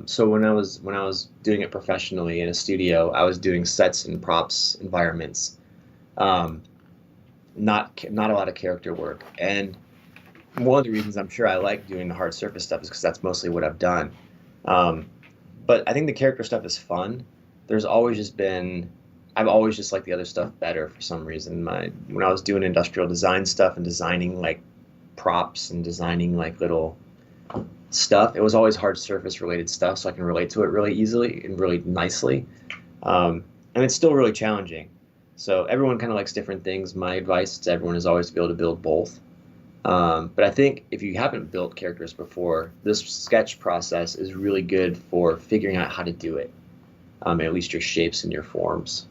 So when I was doing it professionally in a studio, I was doing sets and props environments. Not a lot of character work. And one of the reasons I'm sure I like doing the hard surface stuff is because that's mostly what I've done. But I think the character stuff is fun. I've always just liked the other stuff better for some reason. When I was doing industrial design stuff and designing like props and designing like little stuff, it was always hard surface related stuff, so I can relate to it really easily and really nicely. And it's still really challenging. So everyone kind of likes different things. My advice to everyone is always to be able to build both. But I think if you haven't built characters before, this sketch process is really good for figuring out how to do it. At least your shapes and your forms.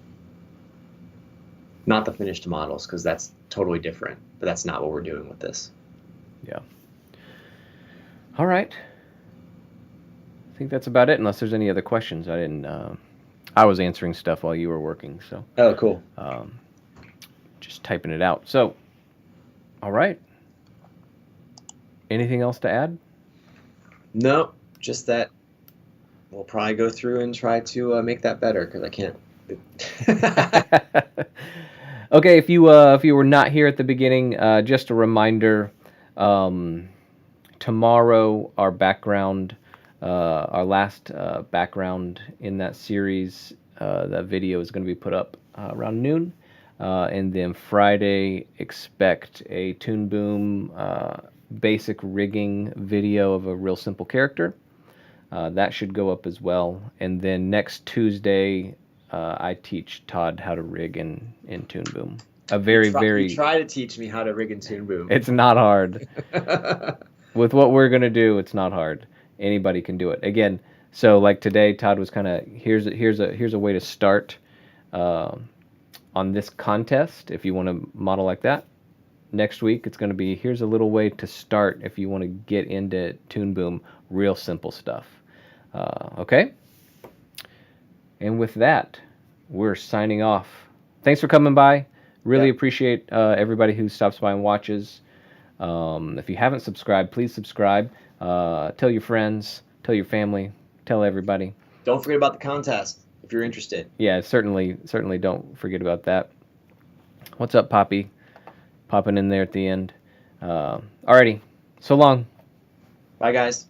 Not the finished models, because that's totally different. But that's not what we're doing with this. Yeah. All right. I think that's about it, unless there's any other questions. I was answering stuff while you were working, so. Oh, cool. Just typing it out. So, all right. Anything else to add? No, just that we'll probably go through and try to make that better, because I can't Okay, if you were not here at the beginning, just a reminder. Um, Tomorrow, our last background in that series, that video is going to be put up around noon. And then Friday, expect a Toon Boom basic rigging video of a real simple character. That should go up as well. And then next Tuesday, I teach Todd how to rig in Toon Boom. A very, You very. try to teach me how to rig in Toon Boom. It's not hard. With what we're gonna do, it's not hard. Anybody can do it. Again, so like today, Todd was kind of here's a way to start uh, on this contest if you want to model like that. Next week, it's going to be here's a little way to start if you want to get into Toon Boom, real simple stuff. Okay? And with that, we're signing off. Thanks for coming by. Really appreciate everybody who stops by and watches. If you haven't subscribed, please subscribe. Tell your friends, tell your family, tell everybody. Don't forget about the contest if you're interested. Yeah, certainly don't forget about that. What's up, Poppy? Popping in there at the end. Alrighty, so long. Bye, guys.